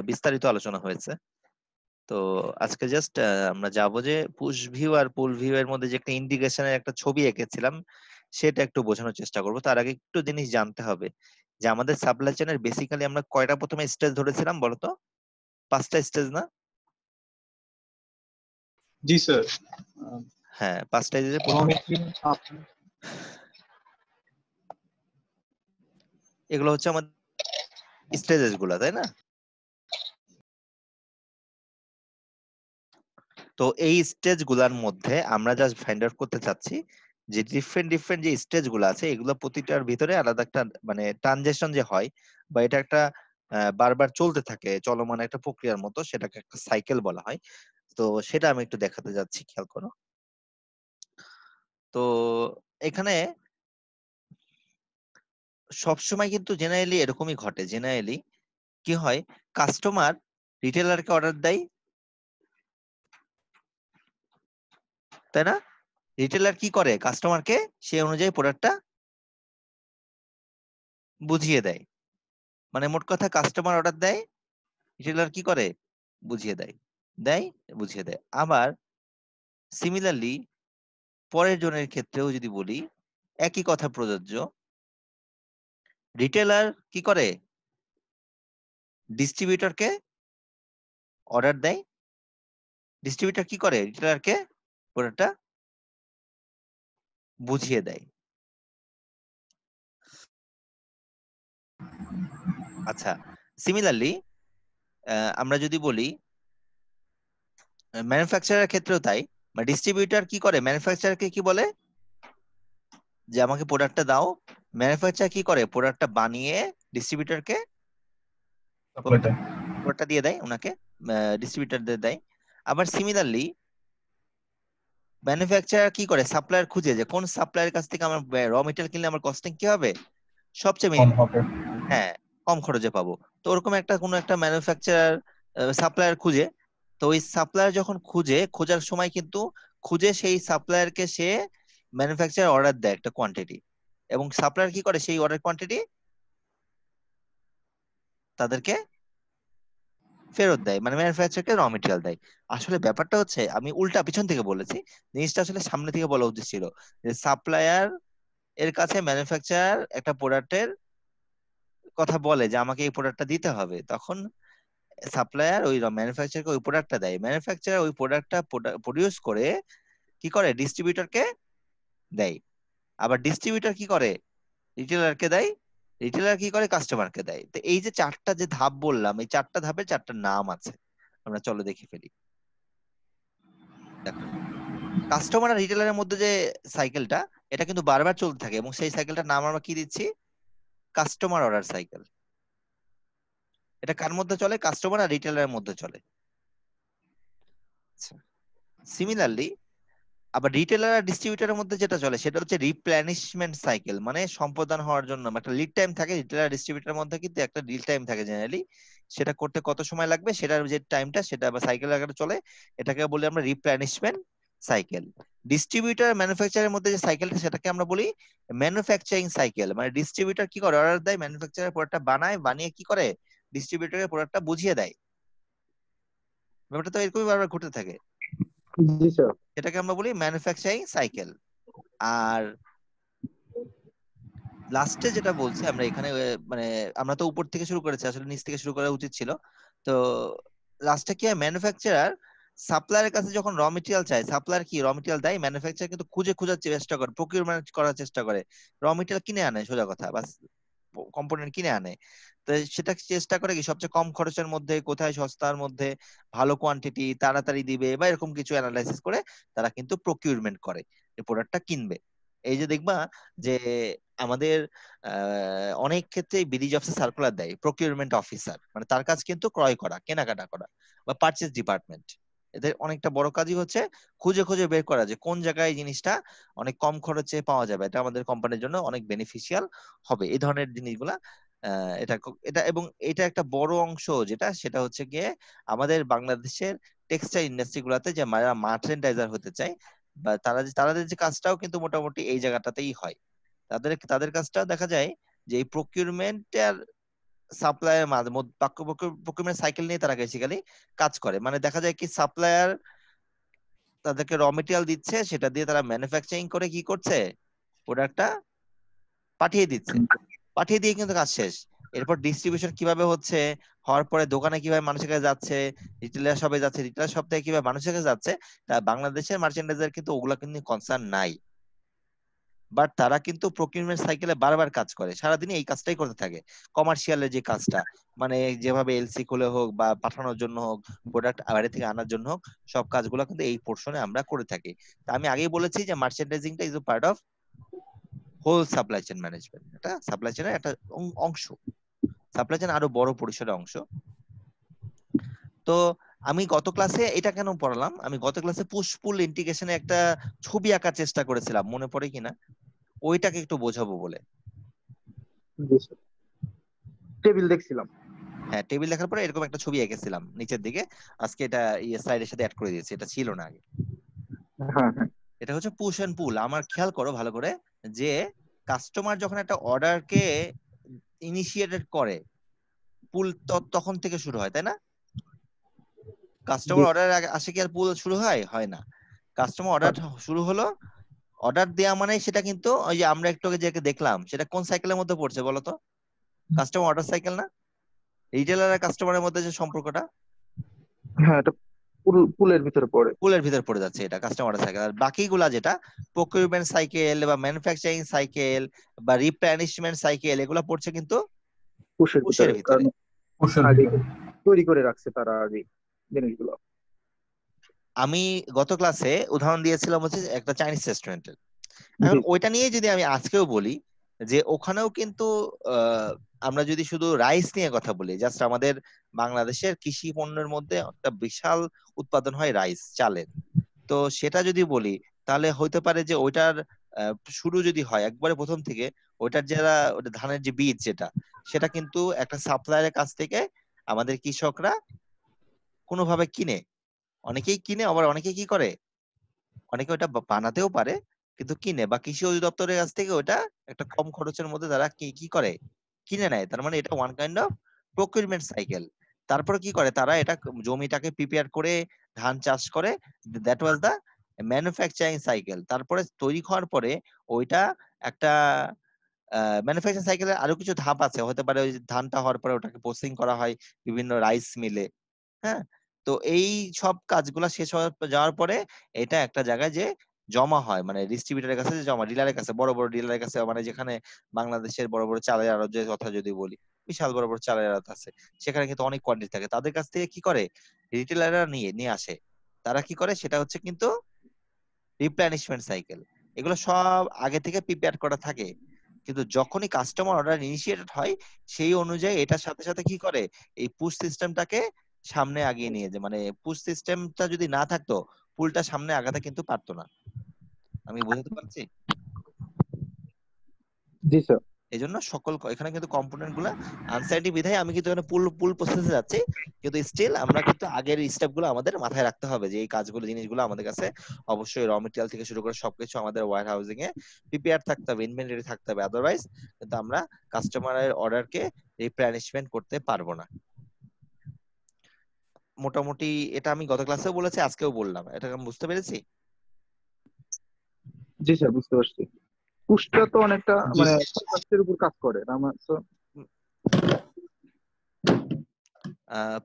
বিস্তারিত আলোচনা হয়েছে। তো আজকে জাস্ট আমরা যাবো যে পুশ ভিউ আর পুল ভিউ এর মধ্যে যে একটা ইন্টিগ্রেশনের একটা ছবি এঁকেছিলাম সেটা একটু বোঝানোর চেষ্টা করব। তার আগে একটু জিনিস জানতে হবে যে আমাদের সাপ্লাই চেনের বেসিক্যালি আমরা কয়টা প্রথমে স্টেজ ধরেছিলাম বলতো? 5টা স্টেজ না? জি স্যার। হ্যাঁ, 5টা স্টেজে র প্রথম মেটেরিয়াল এগুলো হচ্ছে আমাদের স্টেজেস গুলা, তাই না? তো এই স্টেজ গুলার মধ্যে আমরা জাস্ট ফাইন্ড আউট করতে চাচ্ছি যে ডিফারেন্ট যে স্টেজ গুলো আছে এগুলো প্রতিটার ভিতরে আলাদা একটা মানে ট্রানজিশন যে হয় বা এটা একটা বারবার চলতে থাকে চলমান একটা প্রক্রিয়ার মতো, সেটাকে একটা সাইকেল বলা হয়। তো সেটা আমি একটু দেখাতে যাচ্ছি, খেয়াল করো। তো এখানে সবসময় কিন্তু জেনারেলি এরকমই ঘটে। জেনারেলি কি হয়, কাস্টমার রিটেলারকে অর্ডার দেয়, তাই না? রিটেলার কি করে, কাস্টমারকে সেই অনুযায়ী প্রোডাক্টটা বুঝিয়ে দেয়। মানে মোট কথা কাস্টমার অর্ডার দেয়, রিটেলার কি করে, বুঝিয়ে দেয়, দেয় বুঝিয়ে দেয়। আবার সিমিলারলি পরের জনের ক্ষেত্রেও যদি বলি একই কথা প্রযোজ্য। রিটেলার কি করে, ডিস্ট্রিবিউটরকে অর্ডার দেয়, ডিস্ট্রিবিউটর কি করে, রিটেলারকে প্রোডাক্টটা বুঝিয়ে দেয়। আচ্ছা, সিমিলারলি আমরা যদি বলি ম্যানুফ্যাকচারার ক্ষেত্রেও তাই। মানে ডিস্ট্রিবিউটর কি করে, ম্যানুফ্যাকচারারকে কি বলে যে আমাকে প্রোডাক্টটা দাও, ম্যানুফ্যাকচারার কি করে, প্রোডাক্টটা বানিয়ে ডিস্ট্রিবিউটরকে সাপ্লাইটা প্রোডাক্টটা দিয়ে দেয়, ওনাকে ডিস্ট্রিবিউটরদের দেয়। আবার সিমিলারলি ম্যানুফ্যাকচারার কি করে, সাপ্লায়ার খুঁজে যে কোন সাপ্লায়ারের কাছ থেকে আমার র মেটেরিয়াল কিনলে আমার কস্টিং কি হবে সবচেয়ে কম হবে। হ্যাঁ, কম খরচে পাবো। তো ওরকম একটা কোনো একটা ম্যানুফ্যাকচারার সাপ্লায়ার খুঁজে। তো ওই সাপ্লায়ার যখন খোঁজার সময় কিন্তু খুঁজে সেই সাপ্লায়ারকে সে ম্যানুফ্যাকচারার অর্ডার দেয় একটা কোয়ান্টিটি, এবং সাপ্লায়ার কি করে সেই অর্ডার কোয়ান্টিটি তাদেরকে ফেরত দেয়, মানে ম্যানুফ্যাকচারকে র মেটেরিয়াল দেয়। আসলে ব্যাপারটা হচ্ছে আমি উল্টা পিছন থেকে বলেছি, জিনিসটা আসলে সামনে থেকে বলা উচিত ছিল যে সাপ্লায়ার এর কাছে ম্যানুফ্যাকচারার একটা প্রোডাক্টের কথা বলে যে আমাকে এই প্রোডাক্টটা দিতে হবে, তখন সাপ্লায়ার ওই ম্যানুফ্যাকচারকে ওই প্রোডাক্টটা দেয়, ম্যানুফ্যাকচারার ওই প্রোডাক্টটা প্রডিউস করে কি করে ডিস্ট্রিবিউটরকে দেয়। আবার ডিস্ট্রিবিউটর কি করে, রিটেলারকে দেয়, রিটেলার কি করে, কাস্টমারকে দেয়। তো এই যে চারটা যে ধাপ বললাম, এই চারটা ধাপের চারটা নাম আছে, আমরা চলো দেখে ফেলি। দেখো, কাস্টমার আর রিটেলারের মধ্যে যে সাইকেলটা, এটা কিন্তু বারবার চলতে থাকে, এবং সেই সাইকেলটার নাম আমরা কি দিচ্ছি, কাস্টমার অর্ডার সাইকেল। এটা কার মধ্যে চলে, কাস্টমার আর রিটেলারের মধ্যে চলে। সিমিলারলি আবার রিটেলার আর ডিস্ট্রিবিউটরের মধ্যে যেটা চলে সেটা হচ্ছে রিপ্লেনিশমেন্ট সাইকেল, মানে সম্প্রদান হওয়ার জন্য একটা লিড টাইম থাকে। রিটেলার ডিস্ট্রিবিউটরের মধ্যে কিন্তু একটা লিড টাইম থাকে জেনারেলি, সেটা করতে কত সময় লাগবে সেটার যে টাইমটা সেটা আবার সাইকেল আকারে চলে, এটাকে বলি আমরা রিপ্লেনিশমেন্ট সাইকেল। ডিস্ট্রিবিউটর ম্যানুফ্যাকচারের মধ্যে যে সাইকেলটা সেটাকে আমরা বলি ম্যানুফ্যাকচারিং সাইকেল। মানে ডিস্ট্রিবিউটর কি করে, অর্ডার দেয়, ম্যানুফ্যাকচারার প্রোডাক্টটা বানায়, বানিয়ে কি করে ডিস্ট্রিবিউটরের প্রোডাক্টটা বুঝিয়ে দেয়। ব্যাপারটা তো এরকমই বারবার ঘটতে থাকে, জি স্যার। এটাকে আমরা বলি ম্যানুফ্যাকচারিং সাইকেল। আর লাস্টে যেটা বলছি আমরা এখানে মানে আমরা তো উপর থেকে শুরু করেছি, আসলে নিচ থেকে শুরু করা উচিত ছিল। তো লাস্টে কি হয়, ম্যানুফ্যাকচারার সাপ্লায়ারের কাছে যখন র মেটেরিয়াল চায়, সাপ্লায়ার কি র মেটেরিয়াল দেয়, ম্যানুফ্যাকচারার কিন্তু খুঁজে খোঁজার চেষ্টা করে, প্রকিউরমেন্ট করার চেষ্টা করে, র মেটেরিয়াল কিনে আনে, সোজা কথা, বাস কম্পোনেন্ট কিনে আনে। তো সেটা চেষ্টা করে কি সবচেয়ে কম খরচের মধ্যে কোথায় সস্তার মধ্যে ভালো কোয়ান্টিটি তাড়াতাড়ি দিবে বা এরকম কিছু অ্যানালাইসিস করে তারা কিন্তু প্রকিউরমেন্ট করে, এই প্রোডাক্টটা কিনবে। এই যে দেখবা যে আমাদের অনেক ক্ষেত্রে বিডি জবসে সার্কুলার দেয় প্রকিউরমেন্ট অফিসার, মানে তার কাজ কিন্তু ক্রয় করা, কেনাকাটা করা, বা পারচেজ ডিপার্টমেন্ট। এদের অনেকটা বড় কাজই হচ্ছে খুঁজে খুঁজে বের করা যে কোন জায়গায় জিনিসটা অনেক কম খরচে পাওয়া যাবে, এটা আমাদের কোম্পানির জন্য অনেক বেনিফিশিয়াল হবে, এই ধরনের জিনিসগুলা। এটা এটা এবং এটা একটা বড় অংশ যেটা সেটা হচ্ছে গিয়ে আমাদের বাংলাদেশের টেক্সটাইল ইন্ডাস্ট্রি গুলাতে যে মার্চেন্ডাইজার হতে চায় বা তাদের যে কাজটাও কিন্তু মোটামুটি এই জায়গাটাতেই হয়। তাদের তাদের কাজটা দেখা যায় যে এই প্রকিউরমেন্টের সাপ্লায়ার প্রকিউরমেন্ট সাইকেল নিয়ে তারা বেসিক্যালি কাজ করে। মানে দেখা যায় কি সাপ্লায়ার তাদেরকে র মেটেরিয়াল দিচ্ছে, সেটা দিয়ে তারা ম্যানুফ্যাকচারিং করে কি করছে, প্রোডাক্টটা পাঠিয়ে দিচ্ছে, পাঠিয়ে দিয়ে কিন্তু কাজ শেষ। এরপর ডিস্ট্রিবিউশন কিভাবে হচ্ছে, হওয়ার পরে দোকানে কিভাবে মানুষের কাছে যাচ্ছে, রিটেলার শপে যাচ্ছে, রিটেলার শপ থেকে কিভাবে মানুষের কাছে যাচ্ছে, তা বাংলাদেশের মার্চেন্ডাইজার কিন্তু ওগুলা কিন্তু কনসার্ন নাই। বাট তারা কিন্তু প্রকিউরমেন্ট সাইকেলে বারবার কাজ করে, সারাদিন এই কাজটাই করতে থাকে। কমার্শিয়ালের যে কাজটা, মানে যেভাবে এলসি খুলে হোক বা পাঠানোর জন্য হোক, প্রোডাক্ট বাইরে থেকে আনার জন্য হোক, সব কাজগুলো কিন্তু এই পোর্শনে আমরা করে থাকি। তা আমি আগেই বলেছি যে মার্চেন্ডাইজিংটা is a part of whole supply chain management. এটা সাপ্লাই চেইনের একটা অংশ, সাপ্লাই চেইন আরো বড় পরিসরের অংশ। তো আমি গত ক্লাসে এটা কেন পড়ালাম, আমি গত ক্লাসে পুশ পুল ইন্টিগ্রেশনে একটা ছবি আঁকার চেষ্টা করেছিলাম, মনে পড়ে কিনা, ওইটাকে একটু বোঝাবো বলে। জি স্যার, টেবিল দেখছিলাম। হ্যাঁ, টেবিল দেখার পরে এরকম একটা ছবি এঁকেছিলাম নিচের দিকে, আজকে এটা স্লাইডের সাথে অ্যাড করে দিয়েছি, এটা ছিল না আগে। হ্যাঁ হ্যাঁ। এটা হচ্ছে পুশ এন্ড পুল। আমার খেয়াল করো ভালো করে, যে কাস্টমার যখন একটা অর্ডারকে ইনিশিয়েটেড করে, পুল তখন থেকে শুরু হয়, তাই না? কাস্টমার অর্ডার আসে কি আর পুল শুরু হয়? হয় না। কাস্টমার অর্ডার শুরু হলো, অর্ডার দেওয়া মানে সেটা কিন্তু ওই যে আমরা একটু আগে যে দেখলাম, সেটা কোন সাইকেলের মধ্যে পড়ছে বলো তো? কাস্টমার অর্ডার সাইকেল না? রিটেলার আর কাস্টমারের মধ্যে যে সম্পর্কটা, হ্যাঁ, এটা পুলের ভিতরে পড়ে। পুলের ভিতর পড়ে যাচ্ছে, এটা কাস্টমার অর্ডার সাইকেল। আর বাকিগুলা যেটা প্রকিউরমেন্ট সাইকেল বা ম্যানুফ্যাকচারিং সাইকেল বা রিপ্লেনিশমেন্ট সাইকেল, এগুলো পড়ছে কিন্তু পুশের পুশের ভিতরে, ভিতরে। কারণ আগে তৈরি করে রাখছে তারা আগে জিনিসগুলো। আমি গত ক্লাসে উদাহরণ দিয়েছিলাম হচ্ছে একটা চাইনিজ রেস্টুরেন্টের। জি এখন ওইটা নিয়ে যদি আমি আজকেও বলি, যে ওখানেও কিন্তু আমরা যদি শুধু রাইস নিয়ে কথা বলি, জাস্ট আমাদের বাংলাদেশের কৃষি পণ্যের মধ্যে একটা বিশাল উৎপাদন হয় রাইস, চালের। তো সেটা যদি বলি, তাহলে হইতে পারে যে ওইটার শুরু যদি হয় একবারে প্রথম থেকে, ওইটার যারা ওটা ধানের যে বীজ যেটা, সেটা কিন্তু একটা সাপ্লায়ারের কাছ থেকে আমাদের কৃষকরা কোনোভাবে কিনে, অনেকেই কিনে, আবার অনেকে কি করে, অনেকে ওটা বানাতেও পারে, কিন্তু কিনে, বা কৃষি অধিদপ্তরের কাছ থেকে ওটা একটা কম খরচের মধ্যে তারা কি কি করে, কিনে নেয়। তার মানে এটা one kind of procurement cycle. তারপরে কি করে তারা, এটা জমিটাকে প্রিপেয়ার করে ধান চাষ করে, that was the manufacturing cycle. তারপরে তৈরি হওয়ার পরে ওইটা একটা ম্যানুফ্যাকচারিং সাইকেলের আরো কিছু ধাপ আছে, হতে পারে ওই যে ধানটা হওয়ার পরে ওটাকে প্রসেসিং করা হয় বিভিন্ন রাইস মিলে। হ্যাঁ, তো এই সব কাজগুলা শেষ যাওয়ার পরে এটা একটা জায়গায় যে জমা হয়, মানে ডিস্ট্রিবিউটরের কাছে যে জমা, ডিলারের কাছে, বড় বড় ডিলারের কাছে, মানে যেখানে বাংলাদেশের বড় বড় চালের আড়তের কথা যদি বলি, বিশাল বড় বড় চালের আড়ত আছে, সেখানে কিন্তু অনেক কোয়ান্টিটি থাকে, তাদের কাছ থেকে কি করে রিটেলাররা নিয়ে নিয়ে আসে। তারা কি করে, সেটা হচ্ছে কিন্তু রিপ্লেনিশমেন্ট সাইকেল। এগুলো সব আগে থেকে প্রিপেয়ার করা থাকে, কিন্তু যখনই কাস্টমার অর্ডার ইনিশিয়েটেড হয়, সেই অনুযায়ী এটার সাথে সাথে কি করে, এই পুশ সিস্টেমটাকে সামনে আগিয়ে নিয়ে যায়। মানে পুশ সিস্টেমটা যদি না থাকতো, পুলটা সামনে আগাতে কিন্তু পারতো না। আমি বুঝাতে পারছি? জি স্যার। এই জন্য সকল এখানে কিন্তু কম্পোনেন্ট গুলা আনসার্টি বিধায় আমি কিন্তু এখানে পুল পুল প্রসেসে যাচ্ছি, কিন্তু স্টিল আমরা কিন্তু আগের স্টেপ গুলো আমাদের মাথায় রাখতে হবে, যে এই কাজগুলো জিনিসগুলো আমাদের কাছে অবশ্যই র মেটেরিয়াল থেকে শুরু করে সবকিছু আমাদের ওয়্যার হাউজিং এ প্রিপেয়ার থাকতে হবে, ইনভেন্টরি থাকতে হবে, আদারওয়াইজ কিন্তু আমরা কাস্টমারের অর্ডারকে রিপ্লেনিশমেন্ট করতে পারবো না। মোটামুটি এটা আমি গত ক্লাসেও বলেছি, আজকেও বললাম, এটা আমি বুঝতে পেরেছি। জি স্যার, বুঝতে পারছি। পুশটা তো অনেকটা মানে ফোকাসের উপর কাজ করে আমার তো।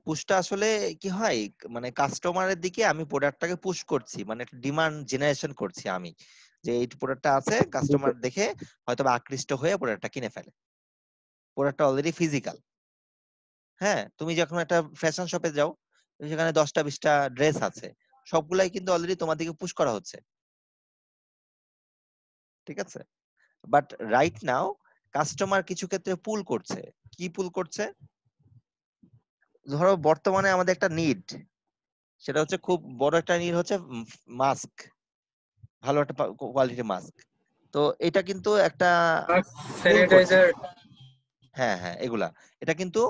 পুশটা আসলে কি হয়, মানে কাস্টমারের দিকে আমি প্রোডাক্টটাকে পুশ করছি, মানে একটা ডিমান্ড জেনারেশন করছি আমি, যে এই প্রোডাক্টটা আছে, জি কাস্টমার স্যার। দেখে হয়তো আকৃষ্ট হয়ে প্রোডাক্টটা কিনে ফেলে। প্রোডাক্টটা অলরেডি ফিজিক্যাল। হ্যাঁ, তুমি যখন একটা ফ্যাশন শপে যাও, সেখানে 10টা 20টা ড্রেস আছে, সবগুলাই কিন্তু অলরেডি তোমার দিকে পুশ করা হচ্ছে, ঠিক আছে? বাট রাইট নাও কাস্টমার কিছু ক্ষেত্রে পুল করছে। কি পুল করছে? ধরো বর্তমানে আমাদের একটা নিড, সেটা হচ্ছে খুব বড় একটা নিড হচ্ছে মাস্ক, ভালো একটা কোয়ালিটির মাস্ক। তো এটা কিন্তু একটা পুল করছে। স্যানিটাইজার। হ্যাঁ হ্যাঁ, এগুলা, এটা কিন্তু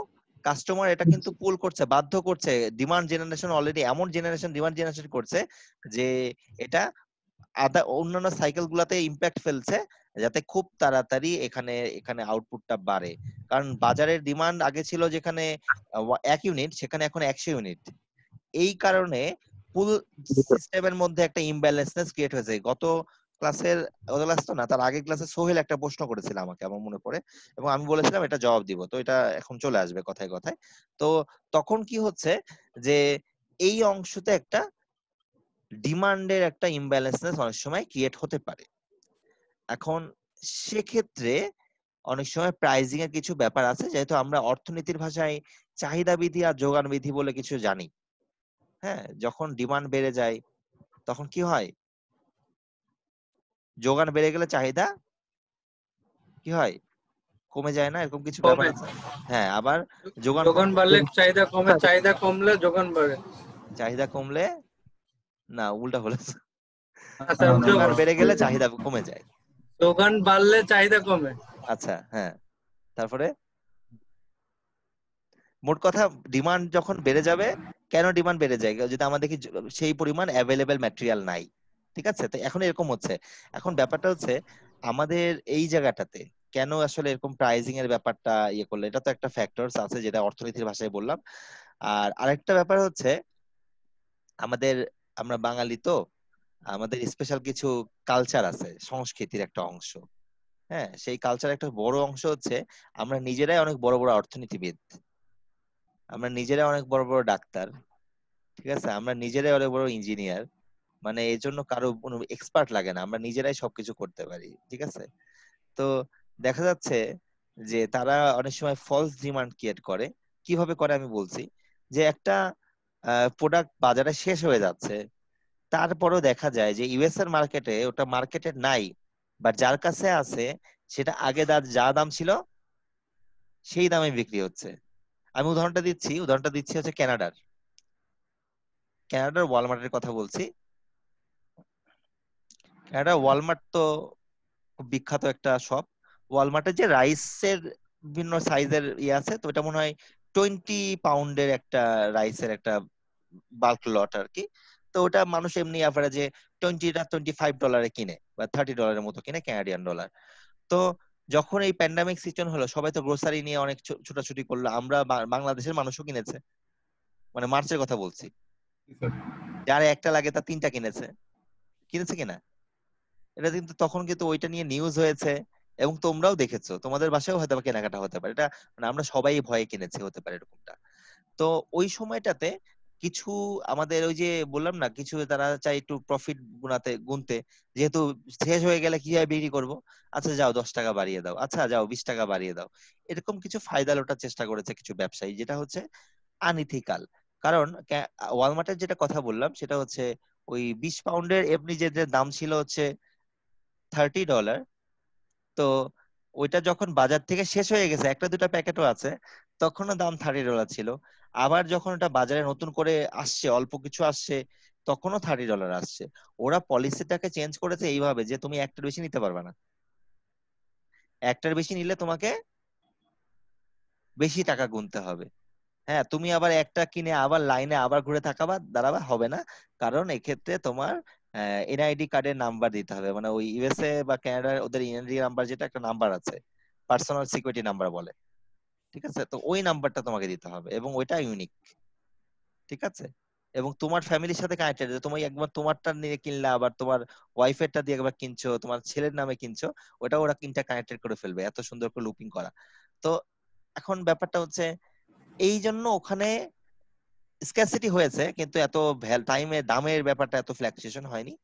কাস্টমার এটা কিন্তু পুল করছে, বাধ্য করছে, ডিমান্ড জেনারেশন অলরেডি এমন জেনারেশন ডিমান্ড জেনারেশন করছে, যে এটা অন্যান্য সাইকেল গুলাতে ইম্প্যাক্ট ফেলছে, যাতে খুব তাড়াতাড়ি এখানে এখানে আউটপুটটা বাড়ে। কারণ বাজারের ডিমান্ড আগে ছিল যেখানে 1 ইউনিট, সেখানে এখন 100 ইউনিট। এই কারণে পুল সিস্টেমের মধ্যে একটা ইমব্যালেন্সনেস ক্রিয়েট হয়েছে। গত ক্লাস তো না, তার আগের ক্লাসে সোহেল একটা প্রশ্ন করেছিল আমাকে, আমার মনে পড়ে, এবং আমি বলেছিলাম এটা জবাব দিব, তো এটা এখন চলে আসবে কথায় কথায়। তো তখন কি হচ্ছে যে এই অংশতে একটা ডিমান্ডের একটা ইমব্যালেন্সনেস অনেক সময় ক্রিয়েট হতে পারে। এখন সেক্ষেত্রে অনেক সময় প্রাইজিং এর কিছু ব্যাপার আছে, যেহেতু আমরা অর্থনীতির ভাষায় চাহিদা বিধি আর যোগান বিধি বলে কিছু জানি। হ্যাঁ, যখন ডিমান্ড বেড়ে যায় তখন কি হয়, যোগান বেড়ে গেলে চাহিদা কি হয়, কমে যায় না, এরকম কিছু ব্যাপার কমে। আছে। হ্যাঁ, আবার যোগান যোগান বাড়লে চাহিদা কমে, চাহিদা কমলে যোগান বাড়ে। চাহিদা কমলে, না উল্টা বলেছে, আচ্ছা, যোগান বেড়ে গেলে চাহিদা কমে যায়। যোগান বাড়লে চাহিদা কমে। আচ্ছা, হ্যাঁ, তারপরে মোট কথা ডিমান্ড যখন বেড়ে যাবে, কেন ডিমান্ড বেড়ে যায়, যদি আমাদের কি সেই পরিমাণ অ্যাভেলেবেল ম্যাটেরিয়াল নাই। ঠিক আছে, তো এখন এরকম হচ্ছে। এখন ব্যাপারটা হচ্ছে আমাদের এই জায়গাটাতে কেন আসলে এরকম প্রাইজিং এর ব্যাপারটা ইয়ে করলো, এটা তো একটা ফ্যাক্টরস আছে যেটা অর্থনীতির ভাষায় বললাম। আর আরেকটা ব্যাপার হচ্ছে আমাদের, আমরা বাঙালি তো, আমাদের স্পেশাল কিছু কালচার আছে, সংস্কৃতির একটা অংশ। হ্যাঁ, সেই কালচার একটা বড় অংশ হচ্ছে আমরা নিজেরাই অনেক বড় বড় অর্থনীতিবিদ, আমরা নিজেরাই অনেক বড় বড় ডাক্তার। ঠিক আছে, আমরা নিজেরাই অনেক বড় ইঞ্জিনিয়ার, মানে এই জন্য কারো কোনো এক্সপার্ট লাগে না, আমরা নিজেরাই সবকিছু করতে পারি। ঠিক আছে, তো দেখা যাচ্ছে যে তারা অনেক সময় ফলস ডিমান্ড ক্রিয়েট করে। কিভাবে করে আমি বলছি, যে একটা প্রোডাক্ট বাজারে শেষ হয়ে যাচ্ছে, তারপরেও দেখা যায় যে ইউএস এর মার্কেটে ওটা মার্কেটে নাই, বা যার কাছে আছে সেটা আগে যা দাম ছিল সেই দামে বিক্রি হচ্ছে। আমি উদাহরণটা দিচ্ছি হচ্ছে কানাডার ওয়ালমার্টের কথা বলছি। কানাডার ওয়ালমার্ট তো খুব বিখ্যাত একটা শপ। ওয়ালমার্টের যে রাইসের বিভিন্ন সাইজের ইয়ে আছে, তো এটা মনে হয় 20 পাউন্ডের একটা রাইসের একটা বাল্ক লট আর কি। তো ওটা মানুষ এমনি অ্যাভারেজে $25 কিনে, বা $30 মতো কিনে, কানাডিয়ান ডলার। তো যখন এই প্যান্ডামিক সিচুয়েশন হলো, সবাই তো গ্রোসারি নিয়ে অনেক ছোটাছুটি করলো, আমরা বাংলাদেশের মানুষও কিনেছে, মানে মার্চের কথা বলছি, যার একটা লাগে তার 3টা কিনেছে, কিনেছে কিনা, এটা কিন্তু তখন কিন্তু ওইটা নিয়ে নিউজ হয়েছে, এবং তোমরাও দেখেছো, তোমাদের বাসায়ও হয়তো বা কেনাকাটা হতে পারে এটা, মানে আমরা সবাই ভয়ে কিনেছি, হতে পারে এরকমটা। তো ওই সময়টাতে কিছু আমাদের ওই যে বললাম না, কিছু তারা চাই একটু প্রফিট গুনতে, যেহেতু শেষ হয়ে গেলে কিভাবে বিক্রি করব, আচ্ছা যাও 10 টাকা বাড়িয়ে দাও, আচ্ছা যাও 20 টাকা বাড়িয়ে দাও, এরকম কিছু ফায়দা লোটার চেষ্টা করেছে কিছু ব্যবসায়ী, যেটা হচ্ছে আনইথিক্যাল। কারণ ওয়ালমার্টের যেটা কথা বললাম সেটা হচ্ছে ওই 20 পাউন্ডের এমনি যে যে দাম ছিল হচ্ছে $30, তো ওইটা যখন বাজার থেকে শেষ হয়ে গেছে, একটা দুটা প্যাকেটও আছে, তখনও দাম $30 ছিল। আবার যখন ওটা বাজারে নতুন করে আসছে, অল্প কিছু আসছে, তখনও $30 আসছে। ওরা পলিসিটাকে চেঞ্জ করেছে এইভাবে যে তুমি একটার বেশি নিতে পারবে না, একটার বেশি নিলে তোমাকে বেশি টাকা গুনতে হবে। হ্যাঁ, তুমি আবার একটা কিনে আবার লাইনে আবার ঘুরে দাঁড়াবা হবে না, কারণ এক্ষেত্রে তোমার এনআইডি কার্ডের নাম্বার দিতে হবে, মানে ওই ইউএসএ বা কানাডার ওদের এনআইডি নাম্বার, যেটা একটা নাম্বার আছে, পার্সোনাল সিকিউরিটি নাম্বার বলে। ঠিক আছে, তো ওই নাম্বারটা তোমাকে দিতে হবে, এবং ওইটা ইউনিক। ঠিক আছে, এবং তোমার ফ্যামিলির সাথে কানেক্টেড, তুমি একবার তোমারটা নিয়ে কিনলে আবার তোমার ওয়াইফেরটা দিয়ে একবার কিনছো, তোমার ছেলের নামে কিনছো, ওটা ওরা কিনটা কানেক্টেড করে ফেলবে, এত সুন্দর করে লুপিং করা। তো এখন ব্যাপারটা হচ্ছে এই জন্য ওখানে স্ক্যারসিটি হয়েছে, কিন্তু এত টাইমের দামের ব্যাপারটা এত ফ্ল্যাকচুয়েশন হয়নি।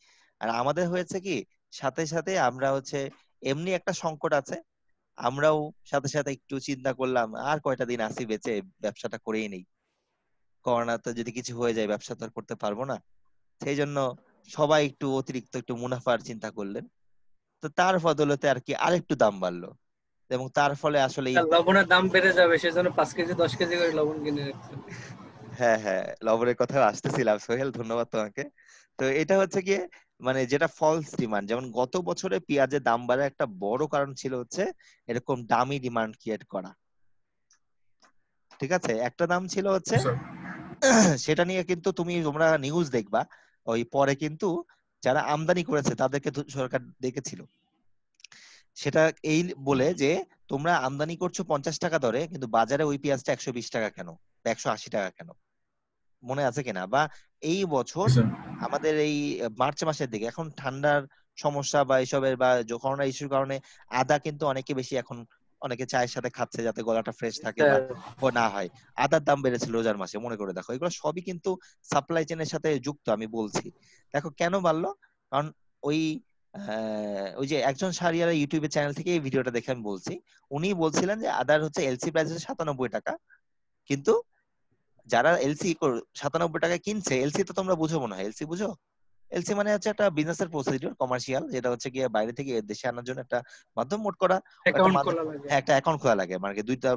আর আমাদের হয়েছে কি, সাথে সাথে আমরা হচ্ছে এমনি একটা সংকট আছে, আমরাও সাথে সাথে একটু চিন্তা করলাম আর কয়টা দিন আসি বেঁচে, ব্যবসাটা করেই নেই, করোনাতে যদি কিছু হয়ে যায় ব্যবসা তো আর করতে পারবো না। সেই জন্য সবাই একটু অতিরিক্ত একটু মুনাফার চিন্তা করলেন, তো তার বদলতে আর কি আরেকটু দাম বাড়লো, এবং তার ফলে আসলে লবণের দাম বেড়ে যাবে, সেজন্য 5 কেজি 10 কেজি করে লবণ কিনে রাখছেন। হ্যাঁ হ্যাঁ, লবণের কথা আসতেছিলাম সোহেল, ধন্যবাদ তোমাকে। তো এটা হচ্ছে গিয়ে মানে যেটা ফলস ডিমান্ড, যেমন গত বছরে পেঁয়াজের দাম বাড়ার একটা বড় কারণ ছিল হচ্ছে এরকম দামি ডিমান্ড ক্রিয়েট করা। ঠিক আছে, একটা দাম ছিল হচ্ছে সেটা নিয়ে কিন্তু তোমরা নিউজ দেখবা, ওই পরে কিন্তু যারা আমদানি করেছে তাদেরকে সরকার দেখেছিল সেটা এই বলে যে তোমরা আমদানি করছো 50 টাকা দরে, কিন্তু বাজারে ওই পেঁয়াজটা 120 টাকা কেন বা 180 টাকা কেন, মনে আছে কিনা? বা এই বছর আমাদের এই মার্চ মাসের দিকে এখন ঠান্ডার সমস্যা বা এইসবের বা করোনা ইস্যুর কারণে আদা কিন্তু অনেকে বেশি এখন অনেকে চায়ের সাথে খাচ্ছে যাতে গলাটা ফ্রেশ থাকে বা না হয়। আদার দাম বেড়েছিল রোজার মাসে, মনে করে দেখো, এগুলো সবই কিন্তু সাপ্লাই চেনের সাথে যুক্ত। আমি বলছি দেখো কেন বাড়লো, কারণ ওই ওই যে একজন শাহরিয়ার ইউটিউবে চ্যানেল থেকে এই ভিডিওটা দেখে আমি বলছি, উনি বলছিলেন যে আদার হচ্ছে এলসি প্রাইস হচ্ছে 97 টাকা, কিন্তু যারা এলসি 97 টাকায় কিনছে, এলসি তো তোমরা বুঝো মনে হয়, এলসি বুঝো? এলসি মানে হচ্ছে একটা বিজনেসের প্রসিডিউর, কমার্শিয়াল, যেটা হচ্ছে গিয়ে বাইরে থেকে দেশে আনার জন্য একটা মাধ্যম, মোট করা একটা অ্যাকাউন্ট মাধ্যম। খোলা লাগে। হ্যাঁ, একটা অ্যাকাউন্ট খোলা লাগে, মানে কি দুইটা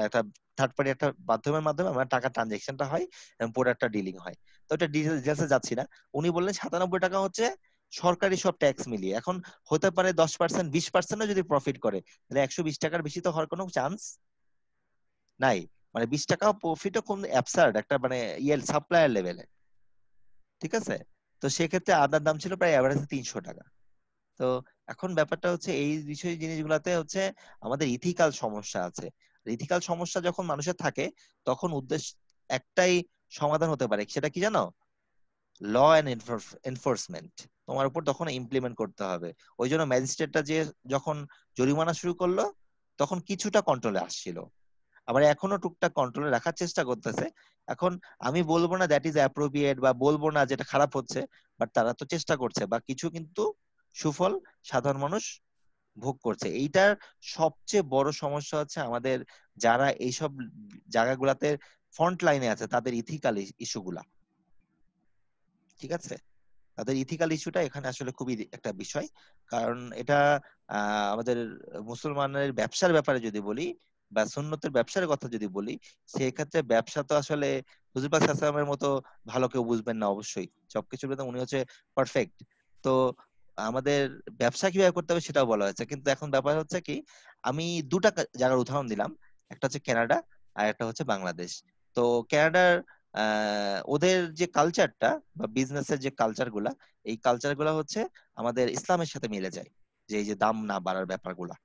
একটা থার্ড পার্টি একটা মাধ্যমের মাধ্যমে আমার টাকা ট্রানজেকশনটা হয় এবং প্রোডাক্টটা ডিলিং হয়। তো এটা ডিটেলসে যাচ্ছি না। উনি বললেন 97 টাকা হচ্ছে সরকারি সব ট্যাক্স মিলিয়ে। এখন হতে পারে 10% 20%ও যদি প্রফিট করে, তাহলে 120 টাকার বেশি তো হওয়ার কোনো চান্স নাই। মানে 20 টাকা প্রফিটও কোন অ্যাবসার্ড একটা, মানে সাপ্লায়ার লেভেলে। ঠিক আছে? তো সেক্ষেত্রে আদার দাম ছিল প্রায় এভারেজে 300 টাকা। তো এখন ব্যাপারটা হচ্ছে এই বিষয় জিনিসগুলাতে হচ্ছে আমাদের ইথিক্যাল সমস্যা আছে। ইথিক্যাল সমস্যা যখন মানুষের থাকে, তখন উদ্দেশ্য একটাই সমাধান হতে পারে, সেটা কি জানো? ল অ্যান্ড এনফোর্সমেন্ট তোমার উপর তখন ইমপ্লিমেন্ট করতে হবে। ওই জন্য ম্যাজিস্ট্রেটটা যে যখন জরিমানা শুরু করলো, তখন কিছুটা কন্ট্রোলে আসছিল, আবার এখনো টুকটাক কন্ট্রোলে রাখার চেষ্টা করতেছে। এখন আমি বলবো না দ্যাট ইজ অ্যাপ্রোপ্রিয়েট, বা বলবো না যেটা খারাপ হচ্ছে, বাট তারা তো চেষ্টা করছে, বা কিছু কিন্তু সুফল সাধারণ মানুষ ভোগ করছে। এইটার সবচেয়ে বড় সমস্যা হচ্ছে আমাদের যারা এইসব জায়গাগুলাতে ফ্রন্ট লাইনে আছে, তাদের ইথিক্যাল ইস্যুগুলা। ঠিক আছে? তাদের ইথিক্যাল ইস্যুটা এখানে আসলে খুবই একটা বিষয়। কারণ এটা আমাদের মুসলমানের ব্যবসার ব্যাপারে যদি বলি, বা সুন্নতের ব্যবসার কথা যদি বলি, সেক্ষেত্রে ব্যবসা তো আসলে হুজুর পাক সাল্লাল্লাহু আলাইহি ওয়াসাল্লামের মতো ভালো কেউ বুঝবেন না অবশ্যই, সবকিছুর মধ্যে উনি হচ্ছে পারফেক্ট। তো আমাদের ব্যবসা কিভাবে করতে হবে সেটাও বলা হয়েছে, কিন্তু এখন ব্যাপার হচ্ছে কি, আমি দুটা জায়গার উদাহরণ দিলাম, একটা হচ্ছে কানাডা আর একটা হচ্ছে বাংলাদেশ। তো কানাডার ওদের যে কালচারটা বা বিজনেসের যে কালচার গুলা, এই কালচার গুলা হচ্ছে আমাদের ইসলামের সাথে মিলে যায়, যে এই যে দাম না বাড়ার ব্যাপারগুলা।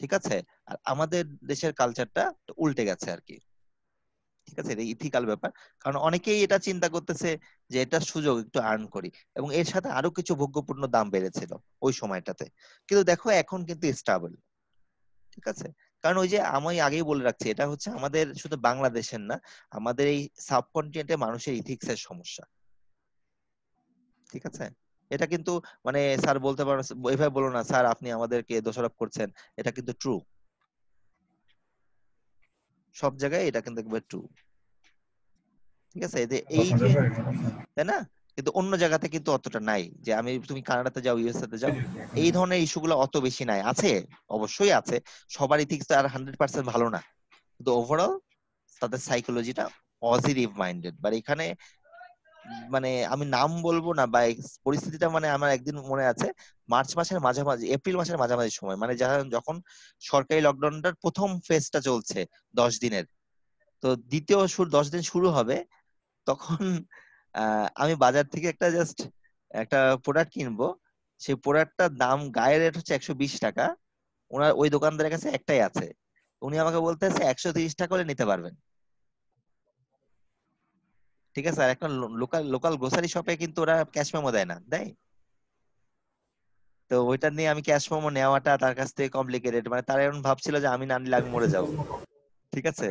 ঠিক আছে? আর আমাদের দেশের কালচারটা উল্টে গেছে আর কি। ঠিক আছে? এটা ইথিক্যাল ব্যাপার। কারণ অনেকেই এটা চিন্তা করতেছে যে এটা সুযোগ, একটু আর্ন করি, এবং এর সাথে আরো কিছু ভোগ্যপূর্ণ দাম বেড়েছিল ওই সময়টাতে। কিন্তু দেখো এখন কিন্তু স্টেবল। ঠিক আছে? কারণ ওই যে আমি আগেই বলে রাখছি, এটা হচ্ছে আমাদের শুধু বাংলাদেশের না, আমাদের এই সাবকন্টিনেন্টে মানুষের ইথিক্স এর সমস্যা। ঠিক আছে? এটা কিন্তু মানে স্যার বলতে পারো, এভাবে বলো না স্যার আপনি আমাদেরকে দোষারোপ করছেন, এটা কিন্তু ট্রু। সব জায়গায় এটা কিন্তু একবার ট্রু। ঠিক আছে? এই যে, তাই না? কিন্তু অন্য জায়গাতে কিন্তু অতটা নাই, যে আমি তুমি কানাডাতে যাও, ইউএসএ তে যাও, এই ধরনের ইস্যুগুলো অত বেশি নাই। আছে, অবশ্যই আছে, সবার ইথিক্স আর 100% ভালো না, কিন্তু ওভারঅল তাদের সাইকোলজিটা পজিটিভ মাইন্ডেড। বাট এখানে মানে আমি নাম বলবো না, বা এই পরিস্থিতিটা, মানে আমার একদিন মনে আছে, মার্চ মাসের মাঝামাঝি, এপ্রিল মাসের মাঝামাঝি সময়, মানে যখন সরকারি লকডাউনটার প্রথম ফেজটা চলছে 10 দিনের, তো দ্বিতীয় 10 দিন শুরু হবে, তখন আমি বাজার থেকে একটা জাস্ট একটা প্রোডাক্ট কিনবো। সেই প্রোডাক্টটার দাম গায়ের রেট হচ্ছে 120 টাকা, ওনার ওই দোকানদারের কাছে একটাই আছে, উনি আমাকে বলতেছে 130 টাকা হলে নিতে পারবেন। ঠিক আছে? আর একটা লোকাল লোকাল গ্রোসারি শপে কিন্তু ওরা ক্যাশ মেমো দেয় না, দেয়? তো ওইটা নিয়ে আমি ক্যাশ মেমো নেওয়াটা তার কাছ থেকে কমপ্লিকেটেড, মানে তারা এমন ভাবছিল যে আমি না নিলে আমি মরে যাব। ঠিক আছে?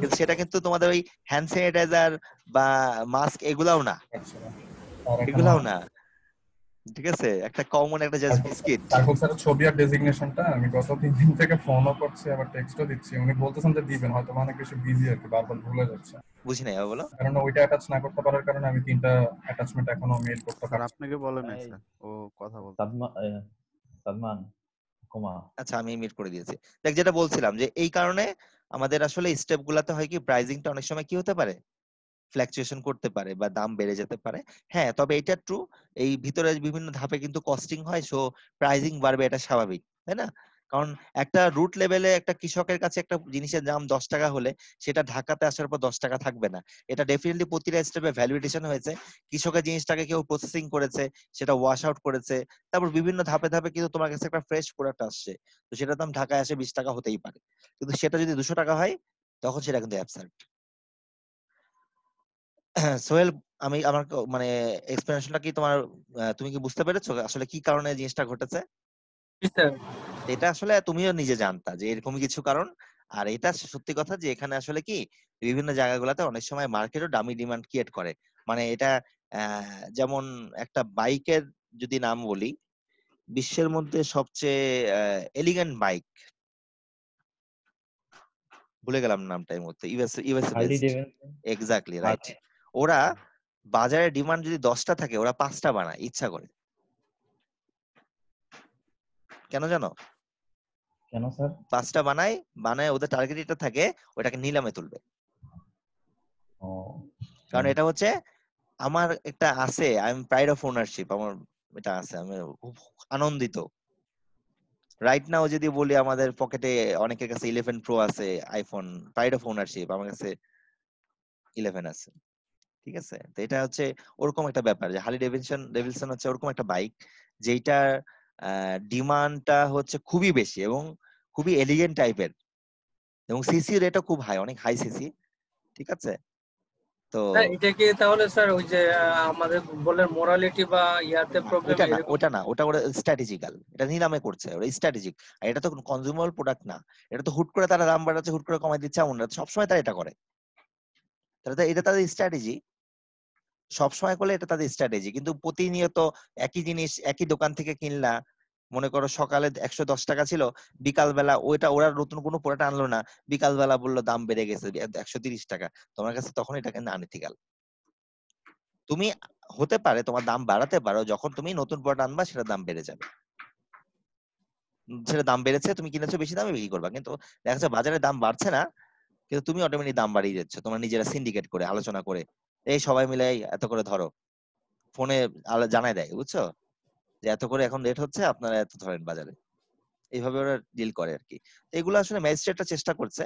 কিন্তু সেটা কিন্তু তোমাদের ওই হ্যান্ড স্যানিটাইজার বা মাস্ক এগুলাও না, এগুলাও না। ঠিক আছে? একটা কমন একটা জাস্ট বিস্কিট। তারপর স্যার ছবি আর ডেজিগনেশনটা আমি গত 3 দিন থেকে ফোনও করছি, আবার টেক্সটও দিচ্ছি, উনি বলতেছেন যে দিবেন, হয়তো অনেক বেশি বিজি আর কি, বারবার ভুলে যাচ্ছে। বুঝি নাই, বলো। কারণ ওইটা অ্যাটাচ না করতে পারার কারণে আমি 3টা অ্যাটাচমেন্ট এখনো মেইল করতে স্যার পারছি। আপনাকে বলে নাই এই স্যার, ও কথা বলতে। সাদমান ক্ষমা। আচ্ছা, আমি মিট করে দিয়েছি। দেখ, যেটা বলছিলাম যে এই কারণে আমাদের আসলে স্টেপ গুলাতে হয় কি, প্রাইসিংটা অনেক সময় কি হতে পারে, ফ্লাকচুয়েশন করতে পারে বা দাম বেড়ে যেতে পারে। হ্যাঁ, তবে এটা ট্রু, এই ভিতরে বিভিন্ন ধাপে কিন্তু কস্টিং হয়, সো প্রাইসিং বাড়বে, এটা স্বাভাবিক, তাই না? কারণ একটা রুট লেভেলে একটা কৃষকের কাছে একটা জিনিসের দাম 10 টাকা হলে সেটা ঢাকাতে আসার পর 10 টাকা থাকবে না। এটা ডেফিনেটলি প্রতিটা স্টেপে ভ্যালুয়েশন হয়েছে, কৃষকের জিনিসটাকে কেউ প্রসেসিং করেছে, সেটা ওয়াশ আউট করেছে, তারপর বিভিন্ন ধাপে ধাপে কিন্তু তোমার কাছে একটা ফ্রেশ প্রোডাক্ট আসছে, তো সেটার দাম ঢাকায় আসে 20 টাকা হতেই পারে, কিন্তু সেটা যদি 200 টাকা হয় তখন সেটা কিন্তু অ্যাবসার্ড। সোহেল, আমি আমার মানে এক্সপ্লেনেশনটা কি তোমার তুমি কি বুঝতে পেরেছো আসলে কি কারণে এই জিনিসটা ঘটেছে? জি স্যার। এটা আসলে তুমিও নিজে জানতা যে এরকমই কিছু কারণ। আর এটা সত্যি কথা যে এখানে আসলে কি বিভিন্ন জায়গাগুলোতে অনেক সময় মার্কেটও ডামি ডিমান্ড ক্রিয়েট করে। মানে এটা যেমন একটা বাইকের যদি নাম বলি, বিশ্বের মধ্যে সবচেয়ে এলিগেন্ট বাইক, ভুলে গেলাম নামটা এই মুহূর্তে, USA Harley based. Davidson. Exactly right. ওরা বাজারে ডিমান্ড যদি 10টা থাকে ওরা 5টা বানায় ইচ্ছা করে। কেন জানো? কেন স্যার? 5টা বানায়, বানায় ওদের টার্গেট এটা থাকে ওটাকে নিলামে তুলবে। ও কারণ এটা হচ্ছে আমার একটা আছে, I am pride of ownership, আমার এটা আছে, আমি খুব আনন্দিত। রাইট নাও যদি বলি আমাদের পকেটে অনেকের কাছে 11 প্রো আছে, আইফোন, প্রাইড অফ ওনারশিপ, আমার কাছে 11 আছে। ঠিক আছে, তো এটা হচ্ছে ওরকম একটা ব্যাপার যে হার্লি ডেভিডসন হচ্ছে ওরকম একটা বাইক যেটার ডিমান্ডটা হচ্ছে খুবই বেশি এবং খুবই এলিগেন্ট টাইপের, এবং সিসি রেটও খুব হাই, অনেক হাই সিসি। ঠিক আছে, তো স্যার এটা কি তাহলে স্যার ওই যে আমাদের বলেন মোরালিটি বা ইয়াতে না, প্রবলেম ওটা না, এরকম? ওটা না, ওটা ওরা স্ট্র্যাটেজিক্যাল, এটা নিলামে করছে, ওরা স্ট্র্যাটেজিক। আর এটা তো কনজিউমার প্রোডাক্ট না, এটা তো হুট করে তারা দাম বাড়াচ্ছে, হুট করে কমাই দিচ্ছে এমন না, সবসময় তারা এটা করে। তাহলে তো এটা তাদের স্ট্র্যাটেজি, সবসময় করলে এটা তাদের স্ট্র্যাটেজি। কিন্তু প্রতিনিয়ত একই জিনিস একই দোকান থেকে কিনলা, মনে করো সকালে 110 টাকা ছিল, বিকাল বেলা ওইটা ওরা নতুন কোনো প্রোডাক্ট আনলো না, বিকাল বেলা বললো দাম বেড়ে গেছে 130 টাকা, তোমার কাছে তখন এটা কিন্তু আনইথিক্যাল। তুমি হতে পারে তোমার দাম বাড়াতে পারো, যখন তুমি নতুন প্রোডাক্ট আনবা সেটার দাম বেড়ে যাবে, সেটা দাম বেড়েছে তুমি কিনেছো বেশি দামে বিক্রি করবা, কিন্তু দেখা যাচ্ছে বাজারে দাম বাড়ছে না, কিন্তু তুমি অটোমেটিক দাম বাড়িয়ে দিচ্ছ তোমার নিজেরা সিন্ডিকেট করে আলোচনা করে, এই সবাই মিলে এই এত করে ধরো, ফোনে জানাই দেয়, বুঝছো, যে এত করে এখন রেট হচ্ছে আপনারা এত ধরেন বাজারে, এইভাবে ওরা ডিল করে আর কি। তো এগুলো আসলে ম্যাজিস্ট্রেটরা চেষ্টা করছে,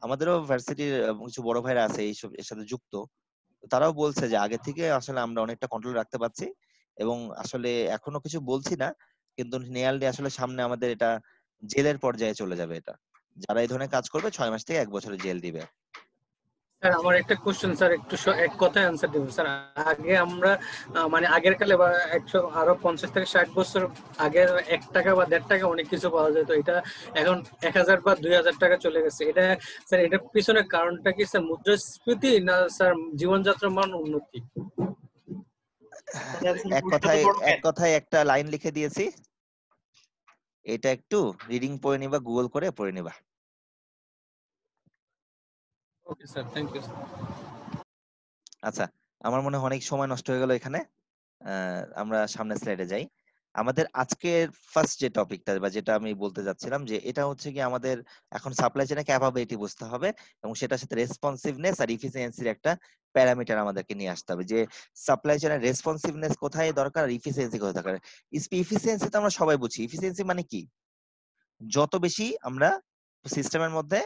আমাদেরও ভার্সিটির কিছু বড় ভাইরা আছে এইসব এর সাথে যুক্ত, তো তারাও বলছে যে আগে থেকে আসলে আমরা অনেকটা কন্ট্রোল রাখতে পারছি, এবং আসলে এখনো কিছু বলছি না, কিন্তু নিয়ারলি আসলে সামনে আমাদের এটা জেলের পর্যায়ে চলে যাবে, এটা যারা এই ধরনের কাজ করবে 6 মাস থেকে 1 বছরের জেল দিবে। স্যার আমার একটা কোশ্চেন স্যার, একটু এক কথায় অ্যান্সার দিবেন স্যার। আগে আমরা মানে আগের কালে বা 100 আরো 50 থেকে 60 বছর আগে 1 টাকা বা 1.5 টাকা অনেক কিছু পাওয়া যেত, এটা এখন 1000 বা 2000 টাকা চলে গেছে। এটা স্যার এটার পিছনে কারণটা কি স্যার, মুদ্রাস্ফীতি না স্যার জীবনযাত্রার মান উন্নতি? এক কথায় একটা লাইন লিখে দিয়েছি, এটা একটু রিডিং পড়ে নিবা, গুগল করে পড়ে নিবা। Okay sir, thank you sir. আচ্ছা, আমার মনে হয় অনেক সময় নষ্ট হয়ে গেল এখানে, আমরা সামনের স্লাইডে যাই। আমাদের আজকের ফার্স্ট যে টপিকটা বা যেটা আমি বলতে যাচ্ছিলাম, যে এটা হচ্ছে কি আমাদের এখন সাপ্লাই চেইনের ক্যাপাবিলিটি বুঝতে হবে, এবং সেটার সাথে রেসপন্সিভনেস আর ইফিসিয়েন্সির একটা প্যারামিটার আমাদেরকে নিয়ে আসতে হবে, যে সাপ্লাই চেইনের রেসপন্সিভনেস কোথায় দরকার আর ইফিসিয়েন্সি কোথায় দরকার। ইফিসিয়েন্সি তো আমরা সবাই বুঝি, ইফিসিয়েন্সি মানে কি, যত বেশি আমরা সিস্টেমের মধ্যে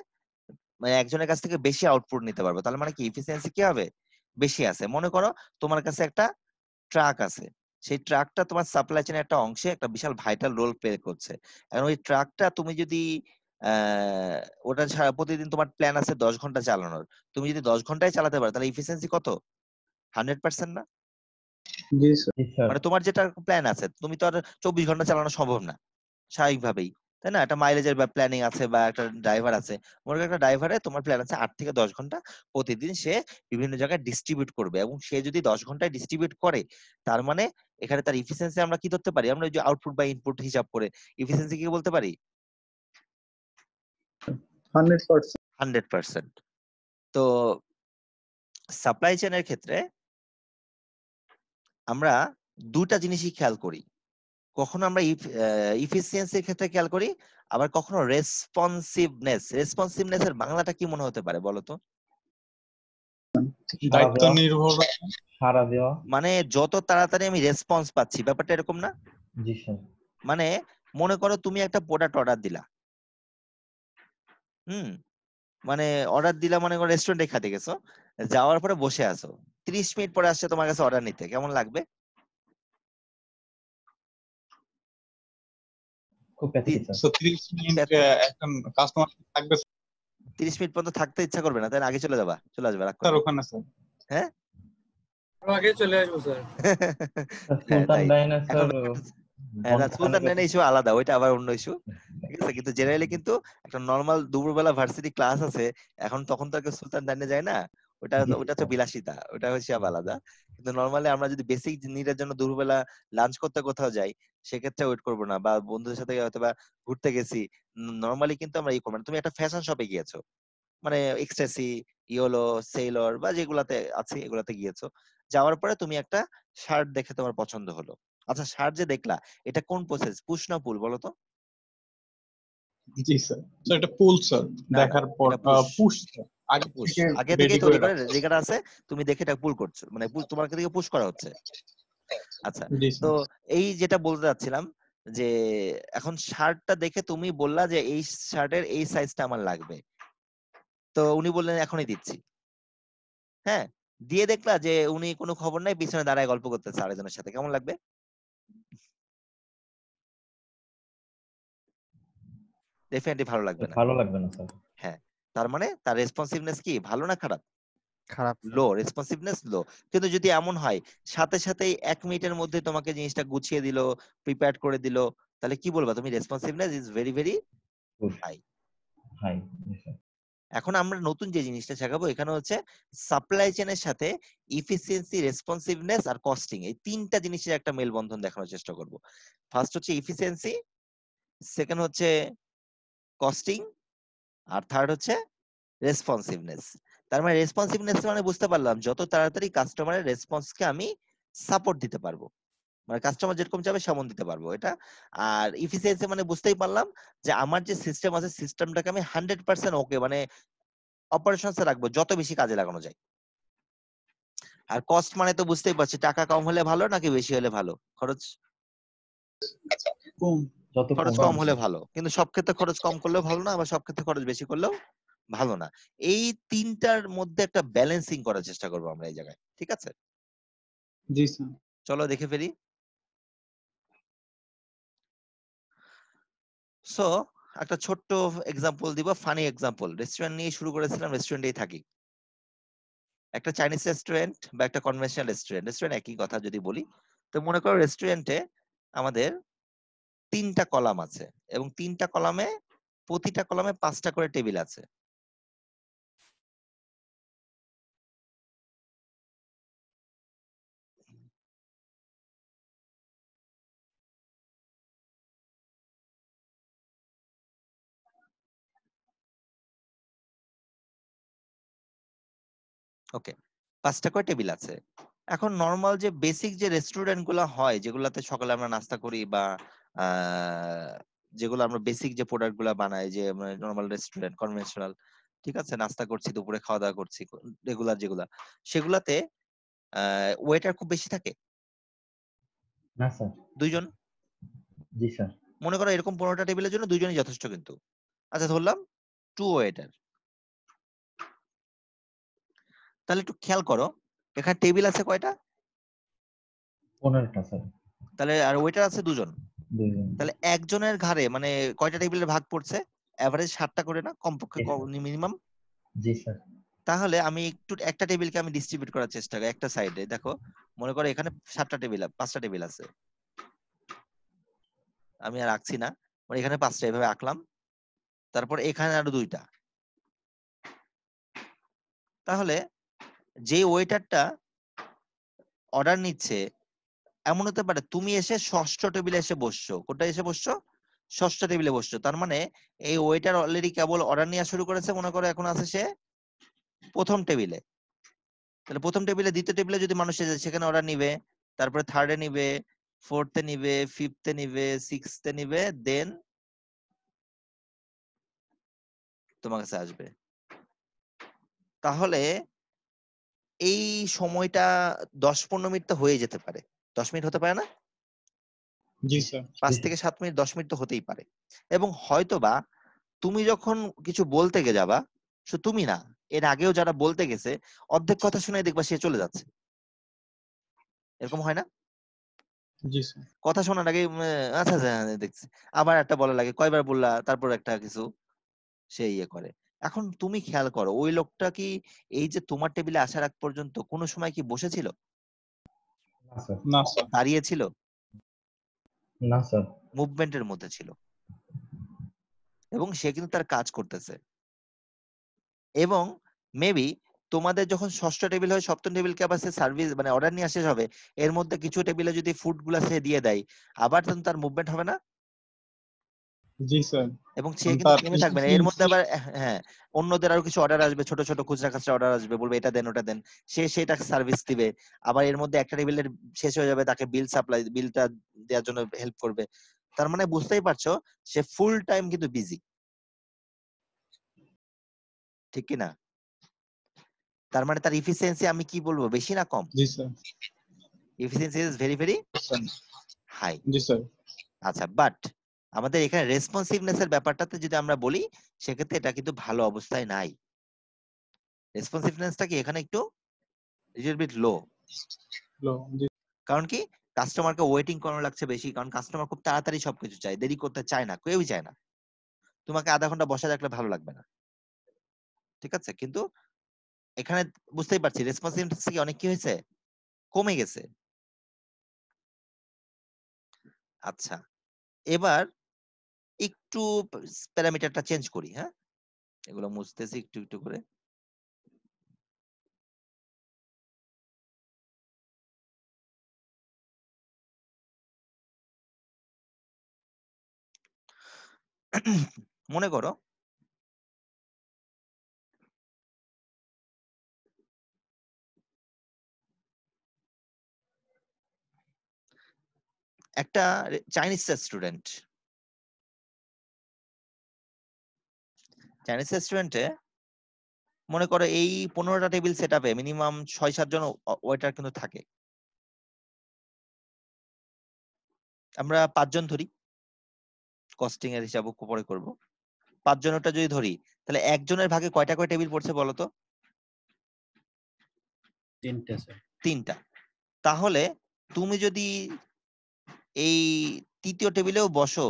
মানে একজনের কাছ থেকে বেশি আউটপুট নিতে পারবো, তাহলে মানে কি ইফিসিয়েন্সি কি হবে, বেশি আছে। মনে করো তোমার কাছে একটা ট্রাক আছে, সেই ট্রাকটা তোমার সাপ্লাই চেইনের একটা অংশে একটা বিশাল ভাইটাল রোল প্লে করছে। এখন ওই ট্রাকটা তুমি যদি আহ ওটা প্রতিদিন তোমার প্ল্যান আছে 10 ঘন্টা চালানোর, তুমি যদি 10 ঘন্টায় চালাতে পারো তাহলে ইফিসিয়েন্সি কত, 100% না? জি স্যার। জি স্যার। মানে তোমার যেটা প্ল্যান আছে তুমি তো আর 24 ঘন্টা চালানো সম্ভব না স্বাভাবিকভাবেই, তাই না? একটা মাইলেজের বা প্ল্যানিং আছে বা একটা ড্রাইভার আছে, মনে করো একটা ড্রাইভারে তোমার প্ল্যান আছে 8 থেকে 10 ঘন্টা প্রতিদিন সে বিভিন্ন জায়গায় ডিস্ট্রিবিউট করবে, এবং সে যদি 10 ঘন্টায় ডিস্ট্রিবিউট করে তার মানে এখানে তার ইফিসিয়েন্সি আমরা কি ধরতে পারি, আমরা ওই যে আউটপুট বা ইনপুট হিসাব করে ইফিসিয়েন্সি কি বলতে পারি, 100%। 100%। তো সাপ্লাই চেইনের ক্ষেত্রে আমরা দুটা জিনিসই খেয়াল করি, কখনো আমরা ইফিসিয়েন্সির ক্ষেত্রে খেয়াল করি, আবার কখনো রেসপন্সিভনেস এর বাংলাটা কি মনে হতে পারে বলো তো? সাড়া দায়িত্ব দেওয়া। নির্ভর। সাড়া দেওয়া। মানে যত তাড়াতাড়ি আমি রেসপন্স পাচ্ছি, ব্যাপারটা এরকম না? জি স্যার। মানে মনে করো তুমি একটা প্রোডাক্ট অর্ডার দিলা, মানে অর্ডার দিলা, মানে রেস্টুরেন্টে খেতে গেছো, যাওয়ার পরে বসে আছো, 30 মিনিট পরে আসছে তোমার কাছে অর্ডার নিতে, কেমন লাগবে? খুব প্যাথেটিক স্যার। সো 30 মিনিট একজন কাস্টমার থাকবে 30 মিনিট পর্যন্ত থাকতে ইচ্ছা করবে না, তাই না? আগে চলে আসবে, রাগ স্যার করবে। ওখানে স্যার। হ্যাঁ আরো আগে চলে আসবো স্যার। হ্যাঁ সুলতান তাই। ডাইনে এখন স্যার হ্যাঁ না, ঘন্টা সুলতান খানেক ডাইনে ইস্যু আলাদা, ওইটা আবার অন্য ইস্যু, ঠিক আছে। কিন্তু জেনারেলি কিন্তু একটা নর্মাল দুপুরবেলা ভার্সিটি ক্লাস আছে, এখন তখন তো আর কেউ সুলতান ডাইনে যায় না, ওটা জি ওটা তো স্যার। বিলাসিতা, ওটা হচ্ছে আবার আলাদা। কিন্তু নর্মালি আমরা যদি বেসিক নিডের জন্য দুপুরবেলা লাঞ্চ করতে কোথাও যাই, সেক্ষেত্রে ওয়েট করবো না, বা বন্ধুদের সাথে হয়তো বা ঘুরতে গেছি, নর্মালি কিন্তু আমরা করবো না। তুমি একটা ফ্যাশন শপে গিয়েছো, মানে এক্সট্যাসি, ইয়োলো, সেইলর বা যেগুলাতে আছে এগুলাতে গিয়েছো, যাওয়ার পরে তুমি একটা শার্ট দেখে তোমার পছন্দ হলো। আচ্ছা, শার্ট যে দেখলা, এটা কোন প্রসেস, পুশ না পুল বলো তো? জি স্যার। স্যার এটা পুল স্যার, না না, দেখার পর এটা পুশ। পুশ আগে পুশ থেকে আগে রেডি থেকেই করে তৈরি করে রাখছে। যেটা আছে, তুমি দেখে এটা পুল করছো, মানে তোমার থেকে পুশ করা হচ্ছে। আচ্ছা, জি তো স্যার। এই যেটা বলতে চাচ্ছিলাম, যে এখন শার্টটা দেখে তুমি বললা যে এই শার্টের এই সাইজটা আমার লাগবে, তো উনি বললেন এখনই দিচ্ছি। হ্যাঁ, দিয়ে দেখলা যে উনি কোনো খবর নাই, পিছনে দাঁড়ায় গল্প করতেছে আরেকজনের সাথে, কেমন লাগবে? ডেফিনেটলি ভালো লাগবে না। ভালো লাগবে না স্যার। হ্যাঁ, তার মানে তার রেসপন্সিভনেস কি, ভালো না খারাপ? খারাপ স্যার। লো, রেসপন্সিভনেস লো। কিন্তু যদি এমন হয় সাথে সাথেই 1 মিনিটের মধ্যে তোমাকে জিনিসটা গুছিয়ে দিল, প্রিপেয়ার করে দিল, তাহলে কি বলবা তুমি? Responsiveness is very very high. High. G sir. এখন আমরা নতুন যে জিনিসটা শেখাবো এখানে হচ্ছে সাপ্লাই চেনের সাথে ইফিসিয়েন্সি, রেসপন্সিভনেস আর কস্টিং, এই তিনটা জিনিসের একটা মেলবন্ধন দেখানোর চেষ্টা করব। ফার্স্ট হচ্ছে ইফিসিয়েন্সি, সেকেন্ড হচ্ছে কস্টিং, আর থার্ড হচ্ছে রেসপন্সিভনেস। তার মানে রেসপন্সিভনেস মানে বুঝতে পারলাম যত তাড়াতাড়ি কাস্টমারের রেসপন্সকে আমি সাপোর্ট দিতে পারবো, মানে কাস্টমার যেরকম চাবে সেমন দিতে পারবো এটা। আর ইফিসিয়েন্সি মানে বুঝতেই পারলাম যে আমার যে সিস্টেম আছে, সিস্টেমটাকে আমি 100% ওকে, মানে অপারেশনসে রাখবো যত বেশি কাজে লাগানো যায়। আর কস্ট মানে তো বুঝতেই পারছি, টাকা কম হলে ভালো নাকি বেশি হলে ভালো, খরচ কম। যত খরচ কম কম হলে ভালো, কিন্তু সব ক্ষেত্রে খরচ কম করলেও ভালো না, আবার সব ক্ষেত্রে খরচ বেশি করলেও ভালো না। এই তিনটার মধ্যে একটা ব্যালেন্সিং করার চেষ্টা করবো আমরা এই জায়গায়, ঠিক আছে? জি স্যার। চলো দেখে ফেলি। সো একটা ছোট্ট এক্সাম্পল দিব, ফানি এক্সাম্পল, রেস্টুরেন্ট নিয়ে শুরু করেছিলাম, রেস্টুরেন্টেই থাকি। একটা চাইনিজ রেস্টুরেন্ট বা একটা কনভেনশনাল রেস্টুরেন্ট, রেস্টুরেন্ট একই কথা যদি বলি, তো মনে করো রেস্টুরেন্টে আমাদের 3টা কলাম আছে, এবং 3টা কলামে, প্রতিটা কলামে 5টা করে টেবিল আছে। ওকে, 5টা করে টেবিল আছে। এখন নর্মাল যে বেসিক যে রেস্টুরেন্ট গুলো হয়, যেগুলাতে সকালে আমরা নাস্তা করি, বা যেগুলো আমরা বেসিক যে প্রোডাক্ট গুলা বানাই, যে নর্মাল রেস্টুরেন্ট কনভেনশনাল, ঠিক আছে, নাস্তা করছি, দুপুরে খাওয়া দাওয়া করছি, রেগুলার যেগুলা, সেগুলাতে ওয়েটার খুব বেশি থাকে, না স্যার। 2জন। জি স্যার। মনে করো এরকম 15টা টেবিলের জন্য 2জনই যথেষ্ট কিন্তু। আচ্ছা ধরলাম 2 ওয়েটার, তাহলে একটু খেয়াল করো এখানে টেবিল আছে কয়টা, 15টা স্যার। তাহলে আর ওয়েটার আছে 2জন, 2জন। তাহলে একজনের ঘাড়ে মানে কয়টা টেবিলের ভাগ পড়ছে? এভারেজ 7টা করে না, কমপক্ষে মিনিমাম। জি স্যার। তাহলে আমি একটু একটা টেবিলকে আমি ডিস্ট্রিবিউট করার চেষ্টা করি, একটা সাইডে দেখো, মনে করো এখানে 7টা টেবিল, 5টা টেবিল আছে, আমি আর রাখছি না, মানে এখানে 5টা এভাবে আঁকলাম, তারপর এখানে আরো 2টা। তাহলে যে ওয়েটারটা অর্ডার নিচ্ছে, এমন হতে পারে তুমি এসে 6ষ্ঠ টেবিলে এসে বসছো, কোথায় এসে বসছো? 6ষ্ঠ টেবিলে বসছো, তার মানে এই ওয়েটার অলরেডি কেবল অর্ডার নেওয়া শুরু করেছে, মনে করো এখন আছে সে প্রথম টেবিলে। তাহলে প্রথম টেবিলে, দ্বিতীয় টেবিলে যদি মানুষ এসে সেখানে অর্ডার নিবে, তারপরে থার্ডে নিবে, ফোর্থে নিবে, ফিফথে নিবে, সিক্সথে নিবে, দেন তোমার কাছে আসবে। তাহলে এই সময়টা 10-15 মিনিট তো হয়ে যেতে পারে, 10 মিনিট হতে পারে না? জি স্যার। 5 থেকে 7 মিনিট, 10 মিনিট তো হতেই পারে। এবং হয়তোবা তুমি যখন কিছু বলতে যাবা, শুধু তুমি না, এর আগেও যারা বলতে গেছে অর্ধেক কথা শুনে দেখবা সে চলে যাচ্ছে। এরকম হয় না? জি স্যার। কথা শোনার আগে আচ্ছা আচ্ছা দেখছি, আবার একটা বলা লাগে, কয়বার বললা, তারপর একটা কিছু সে ইয়ে করে। এখন তুমি খেয়াল করো, ওই লোকটা কি এই যে তোমার টেবিলে আসার আগ পর্যন্ত কোনো সময় কি বসেছিল, না স্যার। না স্যার। দাঁড়িয়েছিল? না স্যার। মুভমেন্টের মধ্যে ছিল, এবং সে কিন্তু তার কাজ করতেছে। এবং মেবি তোমাদের যখন ষষ্ঠ টেবিল হয়, সপ্তম টেবিলকে আবার সে সার্ভিস মানে অর্ডার নিয়ে শেষ হবে, এর মধ্যে কিছু টেবিলে যদি ফুড গুলা সে দিয়ে দেয়, আবার তখন তার মুভমেন্ট হবে না? জি স্যার। এবং সে কারণ কিন্তু তার থেমে থাকবে না, এর মধ্যে আবার হ্যাঁ অন্যদের আরো কিছু অর্ডার আসবে, ছোট ছোট খুচরা খাচরা অর্ডার আসবে, বলবে এটা দেন ওটা দেন, সে সেটা সার্ভিস দিবে। আবার এর মধ্যে একটা টেবিলের শেষ হয়ে যাবে, তাকে বিল সাপ্লাই, বিলটা দেওয়ার জন্য হেল্প করবে। তার মানে বুঝতেই পারছো সে ফুল টাইম কিন্তু বিজি, ঠিক কি না? তার মানে তার ইফিসিয়েন্সি আমি কি বলবো, বেশি না কম? জি sir. Efficiency is very very high. G sir. আচ্ছা, বাট আমাদের এখানে রেসপন্সিভনেস এর ব্যাপারটাতে যদি আমরা বলি, সেক্ষেত্রে এটা কিন্তু ভালো অবস্থায় নাই। রেসপন্সিভনেসটা কি এখানে একটু লিটল বিট লো। জি কারণ কি, কাস্টমারকে ওয়েটিং করানো লাগছে বেশি, কারণ কাস্টমার খুব তাড়াতাড়ি সবকিছু চায়, দেরি করতে চায় না, কেউই চায় না। তোমাকে আধা ঘন্টা বসা রাখলে ভালো লাগবে না, ঠিক আছে? কিন্তু এখানে বুঝতেই পারছি রেসপন্সিভনেস কি অনেক কি হয়েছে, কমে গেছে। আচ্ছা, এবার একটু প্যারামিটারটা চেঞ্জ করি। হ্যাঁ, এগুলো মুছতেছি একটু একটু করে। মনে করো একটা চাইনিজ রেস্টুরেন্ট, চাইনিজ রেস্টুরেন্টে মনে করো এই 15টা টেবিল সেট আপে মিনিমাম 6-7 জন ওয়েটার কিন্তু থাকে। আমরা 5 জন ধরি, কস্টিং এর হিসাব পরে করব। 5 জনেরটা যদি ধরি, তাহলে একজনের ভাগে কয়টা করে টেবিল পড়ছে বলো তো? 3টে স্যার। 3টা। তাহলে তুমি যদি এই তৃতীয় টেবিলেও বসো,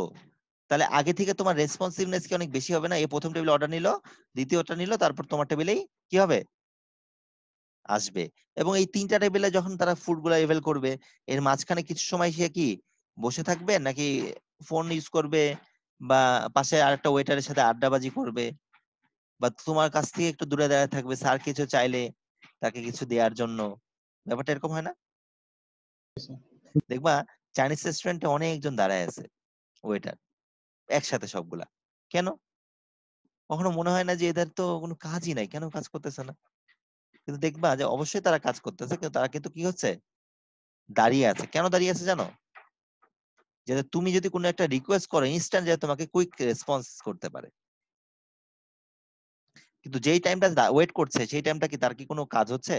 তাহলে আগে থেকে তোমার রেসপন্সিভনেস কি অনেক বেশি হবে না? এই প্রথম টেবিলে অর্ডার নিল, দ্বিতীয়টা নিল, তারপর তোমার টেবিলেই কি হবে, আসবে। এবং এই 3টা টেবিলে যখন তারা ফুড গুলা এভেল করবে, এর মাঝখানে কিছু সময় সে কি বসে থাকবে, নাকি ফোন ইউজ করবে, বা পাশে আরেকটা ওয়েটারের সাথে আড্ডাবাজি করবে, বা তোমার কাছ থেকে একটু দূরে দাঁড়িয়ে থাকবে, স্যার কিছু চাইলে তাকে কিছু দেওয়ার জন্য? ব্যাপারটা এরকম হয় না? দেখবা চাইনিজ রেস্টুরেন্টে অনেকজন দাঁড়ায় আছে, ওয়েটার একসাথে সবগুলা। কেন? কখনো মনে হয় না যে এদের তো কোনো কাজই নাই, কেন কাজ করতেছে না? কিন্তু দেখবা যে অবশ্যই তারা কাজ করতেছে, কিন্তু তারা কিন্তু কি হচ্ছে, দাঁড়িয়ে আছে। কেন দাঁড়িয়ে আছে জানো? যাতে তুমি যদি কোনো একটা রিকোয়েস্ট করো, ইনস্ট্যান্ট যাতে তোমাকে কুইক রেসপন্স করতে পারে। কিন্তু যেই টাইমটা ওয়েট করছে, সেই টাইমটা কি তার কি কোনো কাজ হচ্ছে?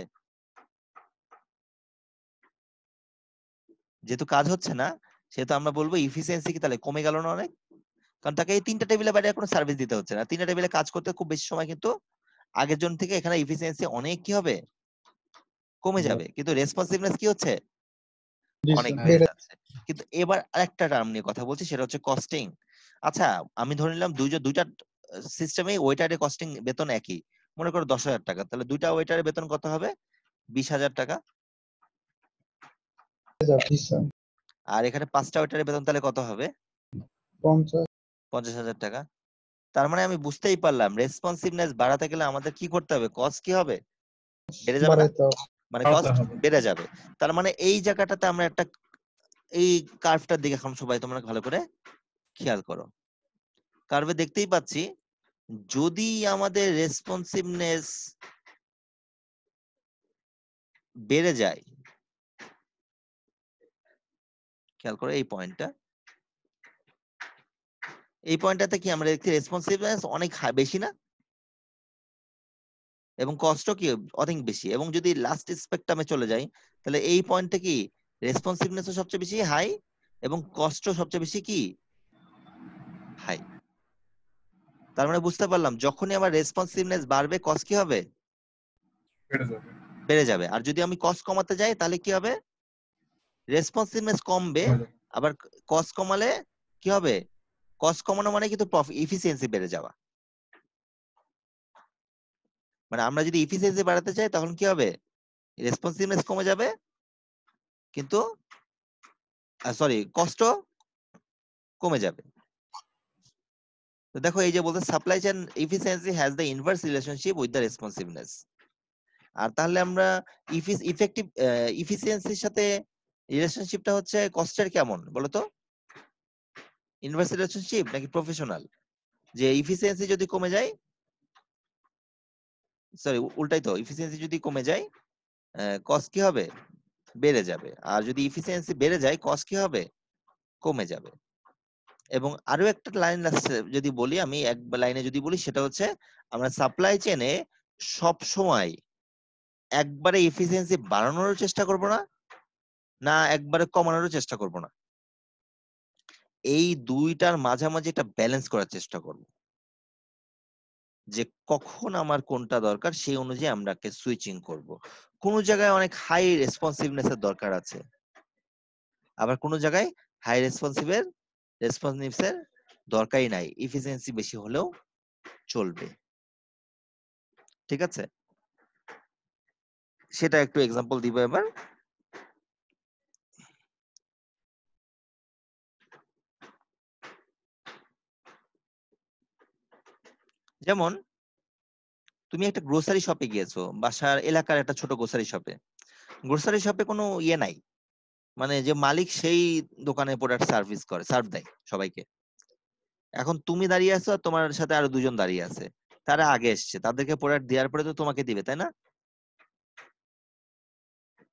যেহেতু কাজ হচ্ছে না, সেহেতু আমরা বলবো ইফিসিয়েন্সি কি তাহলে কমে গেল না অনেক? কারণ তাকে এই 3টা টেবিলের বাইরে কোনো সার্ভিস দিতে হচ্ছে না। 3টা টেবিলে কাজ করতে খুব বেশি সময় কিন্তু আগের জন থেকে এখানে ইফিসিয়েন্সি অনেক কি হবে, কমে যাবে। কিন্তু রেসপন্সিভনেস কি হচ্ছে, জি অনেক স্যার। বেড়ে যাচ্ছে। কিন্তু এবার আরেকটা টার্ম নিয়ে কথা বলছি, সেটা হচ্ছে কস্টিং। আচ্ছা, আমি ধরে নিলাম দুইটা সিস্টেমে ওয়েটারের কস্টিং বেতন একই, মনে করো 10,000 টাকা, তাহলে দুইটা ওয়েটারের বেতন কত হবে, 20,000 টাকা। জি স্যার। আর এখানে 5টা ওয়েটারের বেতন তাহলে কত হবে, 50 50,000 টাকা। তার মানে আমি বুঝতেই পারলাম রেসপন্সিভনেস বাড়াতে গেলে আমাদের কি করতে হবে, কস্ট কি হবে, বেড়ে যাবে না? বাড়াইতে হবে। মানে বাড়াতে কস্ট হবে। বেড়ে যাবে। তার মানে এই জায়গাটাতে আমরা একটা, এই কার্ভটার দিকে এখন সবাই তোমরা ভালো করে খেয়াল করো। কার্ভে দেখতেই পাচ্ছি যদি আমাদের রেসপন্সিভনেস বেড়ে যায়, খেয়াল করো এই পয়েন্টটা, এই পয়েন্টটাতে কি আমরা দেখছি রেসপন্সিভনেস অনেক বেশি না, এবং কস্টও কি অনেক বেশি। এবং যদি লাস্ট স্পেকট্রামে চলে যাই, তাহলে এই পয়েন্টে কি রেসপন্সিভনেসও সবচেয়ে বেশি হাই, এবং কস্টও সবচেয়ে বেশি কি হাই। তার মানে বুঝতে পারলাম যখনই আমার রেসপন্সিভনেস বাড়বে কস্ট কি হবে? বেড়ে যাবে। বেড়ে যাবে। আর যদি আমি কস্ট কমাতে যাই তাহলে কি হবে? রেসপন্সিভনেস কমবে, কমে যাবে। আবার কস্ট কমালে কি হবে? কস্ট কমানো মানে কিন্তু ইফিসিয়েন্সি বেড়ে যাওয়া। মানে আমরা যদি ইফিসিয়েন্সি বাড়াতে চাই তখন কি হবে? রেসপন্সিভনেস কমে যাবে, কিন্তু সরি কস্টও কমে যাবে। তো দেখো এই যে বলতে supply chain efficiency has the inverse relationship with the responsiveness. আর তাহলে আমরা ইফেক্টিভ ইফিসিয়েন্সির সাথে রিলেশনশিপটা হচ্ছে কস্টের কেমন বলো তো? ইনভার্স রিলেশনশিপ নাকি প্রফেশনাল? যে ইফিসিয়েন্সি যদি কমে যায়, সরি উল্টাই তো, ইফিসিয়েন্সি যদি কমে যায় কস্ট কি হবে? বেড়ে যাবে। আর যদি ইফিসিয়েন্সি বেড়ে যায় কস্ট কি হবে? কমে যাবে। এবং আরো একটা লাইন আছে যদি বলি, আমি এক লাইনে যদি বলি সেটা হচ্ছে আমরা সাপ্লাই চেনে সব সময় একবারে এফিসিয়েন্সি বাড়ানোর চেষ্টা করব না, না একবারে কমানোর চেষ্টা করব না, এই দুইটার মাঝামাঝি একটা ব্যালেন্স করার চেষ্টা করব, যে কখন আমার কোনটা দরকার সেই অনুযায়ী আমরা সুইচিং করব। কোন জায়গায় অনেক হাই রেসপন্সিভনেস এর দরকার আছে, আবার কোন জায়গায় হাই রেসপন্সিভনেস এর দরকারই নাই, এফিসিয়েন্সি বেশি হলেও চলবে। ঠিক আছে, সেটা একটু এক্সাম্পল দিব এবার। যেমন তুমি একটা গ্রোসারি শপে গিয়েছো, বাসার এলাকার একটা ছোট গ্রোসারি শপে। গ্রোসারি শপে কোনো ইয়ে নাই, মানে যে মালিক সেই দোকানে প্রোডাক্ট সার্ভ দেয় সবাইকে। এখন তুমি দাঁড়িয়ে আছো আর তোমার সাথে আরো দুজন দাঁড়িয়ে আছে, তারা আগে এসছে, তাদেরকে প্রোডাক্ট দেওয়ার পরে তো তোমাকে দিবে, তাই না?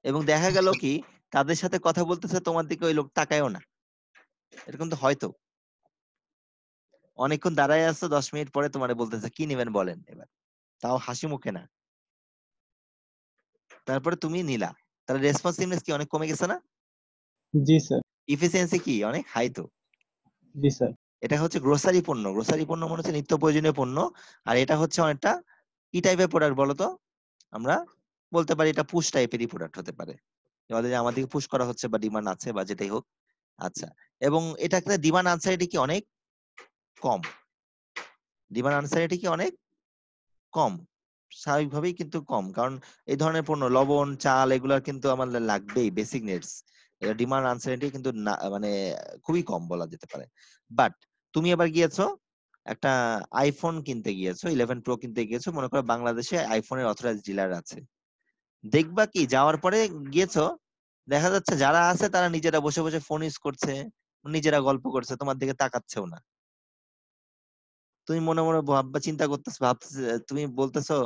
এবং দেখা গেল কি তাদের সাথে কথা বলতেছে, তোমার দিকে ওই লোক তাকায়ও না, এরকম তো হয়তো। অনেকক্ষণ দাঁড়ায় আসছো, 10 মিনিট পরে তোমার বলতেছে কি নেবেন বলেন এবার, তাও হাসি মুখে না, তারপরে তুমি নিলা। তাহলে রেসপন্সিভনেস কি অনেক কমে গেছে না? জি স্যার। ইফিসিয়েন্সি কি অনেক হাই তো। জি স্যার। এটা হচ্ছে গ্রোসারি পণ্য। গ্রোসারি পণ্য মানে হচ্ছে নিত্য প্রয়োজনীয় পণ্য। আর এটা হচ্ছে অনেকটা কি টাইপের প্রোডাক্ট বলতো? আমরা বলতে পারি এটা পুশ টাইপেরই প্রোডাক্ট হতে পারে, আমাদেরকে পুশ করা হচ্ছে বা ডিমান্ড আছে বা যেটাই হোক। আচ্ছা, এবং এটা ডিমান্ড আনসারিটি কি অনেক কম? ডিমান্ড আনসারিটি কি অনেক কম? স্বাভাবিকভাবেই কিন্তু কম, কারণ এই ধরনের পণ্য লবণ চাল এগুলার কিন্তু আমাদের লাগবেই, বেসিক নিডস। এটা ডিমান্ড আনসারিটি কিন্তু না, মানে খুবই কম বলা যেতে পারে। বাট তুমি এবার গিয়েছো একটা আইফোন কিনতে গিয়েছো, 11 প্রো কিনতে গিয়েছো, মনে করো বাংলাদেশে আইফোনের অথরাইজড ডিলার আছে। দেখবা কি যাওয়ার পরে গিয়েছো, দেখা যাচ্ছে যারা আছে তারা নিজেরা বসে বসে ফোন ইউজ করছে, নিজেরা গল্প করছে, তোমার দিকে তাকাচ্ছেও না। তুমি মনে মনে ভাববা, চিন্তা করতেছো, ভাবতেছো, তুমি বলতেছো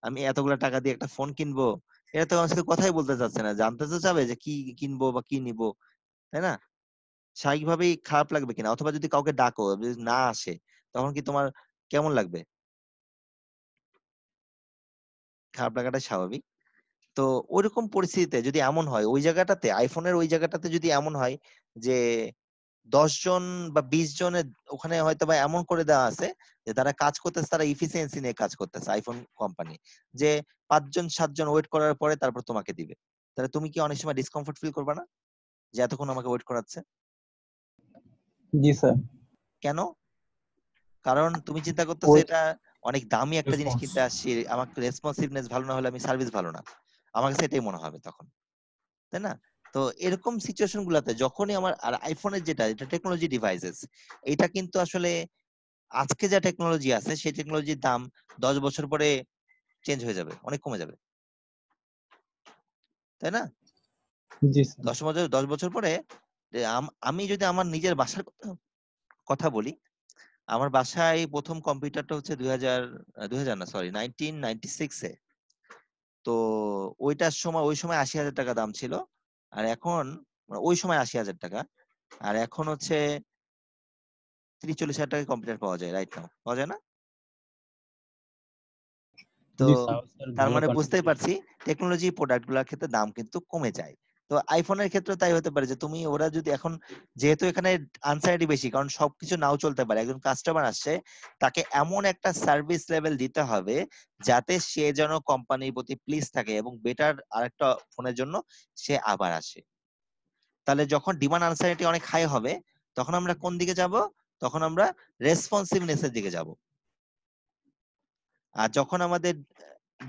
আমি এতগুলা টাকা দিয়ে একটা ফোন কিনবো, এটা তো আমার সাথে কথাই বলতে চাচ্ছে না, জানতে তো চাবে যে কি কিনবো বা কি নিবো, তাই না? স্বাভাবিকভাবেই খারাপ লাগবে কিনা? অথবা যদি কাউকে ডাকো, যদি না আসে তখন কি তোমার কেমন লাগবে? খারাপ লাগাটা স্বাভাবিক। তো ওইরকম পরিস্থিতিতে যদি এমন হয়, ওই জায়গাটাতে আইফোনের ওই জায়গাটাতে যদি এমন হয় যে 10 জন বা 20 জনের ওখানে হয়তো বা এমন করে দেওয়া আছে যে তারা কাজ করতেছে, তারা ইফিসিয়েন্সি নিয়ে কাজ করতেছে আইফোন কোম্পানি, যে 5 জন 7 জন ওয়েট করার পরে তারপর তোমাকে দিবে, তাহলে তুমি কি অনেক সময় ডিসকমফোর্ট ফিল করবে না যে এতক্ষণ আমাকে ওয়েট করাচ্ছে? জি স্যার। কেন? কারণ তুমি চিন্তা করতেছো ওই এটা অনেক দামি একটা জিনিস রেসপন্স। কিনতে আসছি, আমার রেসপন্সিভনেস ভালো না হলে আমি সার্ভিস ভালো না, আমার কাছে এটাই মনে হবে তখন, তাই না? তো এরকম সিচুয়েশন গুলাতে যখনই আমার, আর আইফোনের যেটা এটা টেকনোলজি ডিভাইসেস, এটা কিন্তু আসলে আজকে যা টেকনোলজি আছে সেই টেকনোলজির দাম 10 বছর পরে চেঞ্জ হয়ে যাবে, অনেক কমে যাবে, তাই না? জি স্যার। 10 বছর পরে আমি যদি আমার নিজের বাসার কথা বলি, আমার বাসায় প্রথম কম্পিউটারটা হচ্ছে 2000 না সরি 1996-এ। তো ওই সময় 80,000 টাকা দাম ছিল, আর এখন মানে ওই সময় 80,000 টাকা, আর এখন হচ্ছে 30-40 হাজার টাকায় কম্পিউটার পাওয়া যায়, রাইট নাও পাওয়া যায় না? তো জি স্যার। তাও স্যার তার ভালো মানে বুঝতেই কনফিগারেশন। পারছি টেকনোলজি প্রোডাক্ট গুলোর ক্ষেত্রে দাম কিন্তু কমে যায়। তো আইফোনের ক্ষেত্রে তাই হতে পারে যে তুমি ওরা যদি এখন, যেহেতু এখানে আনসার্টি বেশি, কারণ সবকিছু নাও চলতে পারে, একজন কাস্টমার আসছে, তাকে এমন একটা সার্ভিস লেভেল দিতে হবে যাতে সে যেন কোম্পানির প্রতি প্লিজ থাকে এবং বেটার আরেকটা ফোনের জন্য সে আবার আসে। তাহলে যখন ডিমান্ড আনসার্টি অনেক হাই হবে, তখন আমরা কোন দিকে যাব? তখন আমরা রেসপন্সিভনেস এর দিকে যাব। আর যখন আমাদের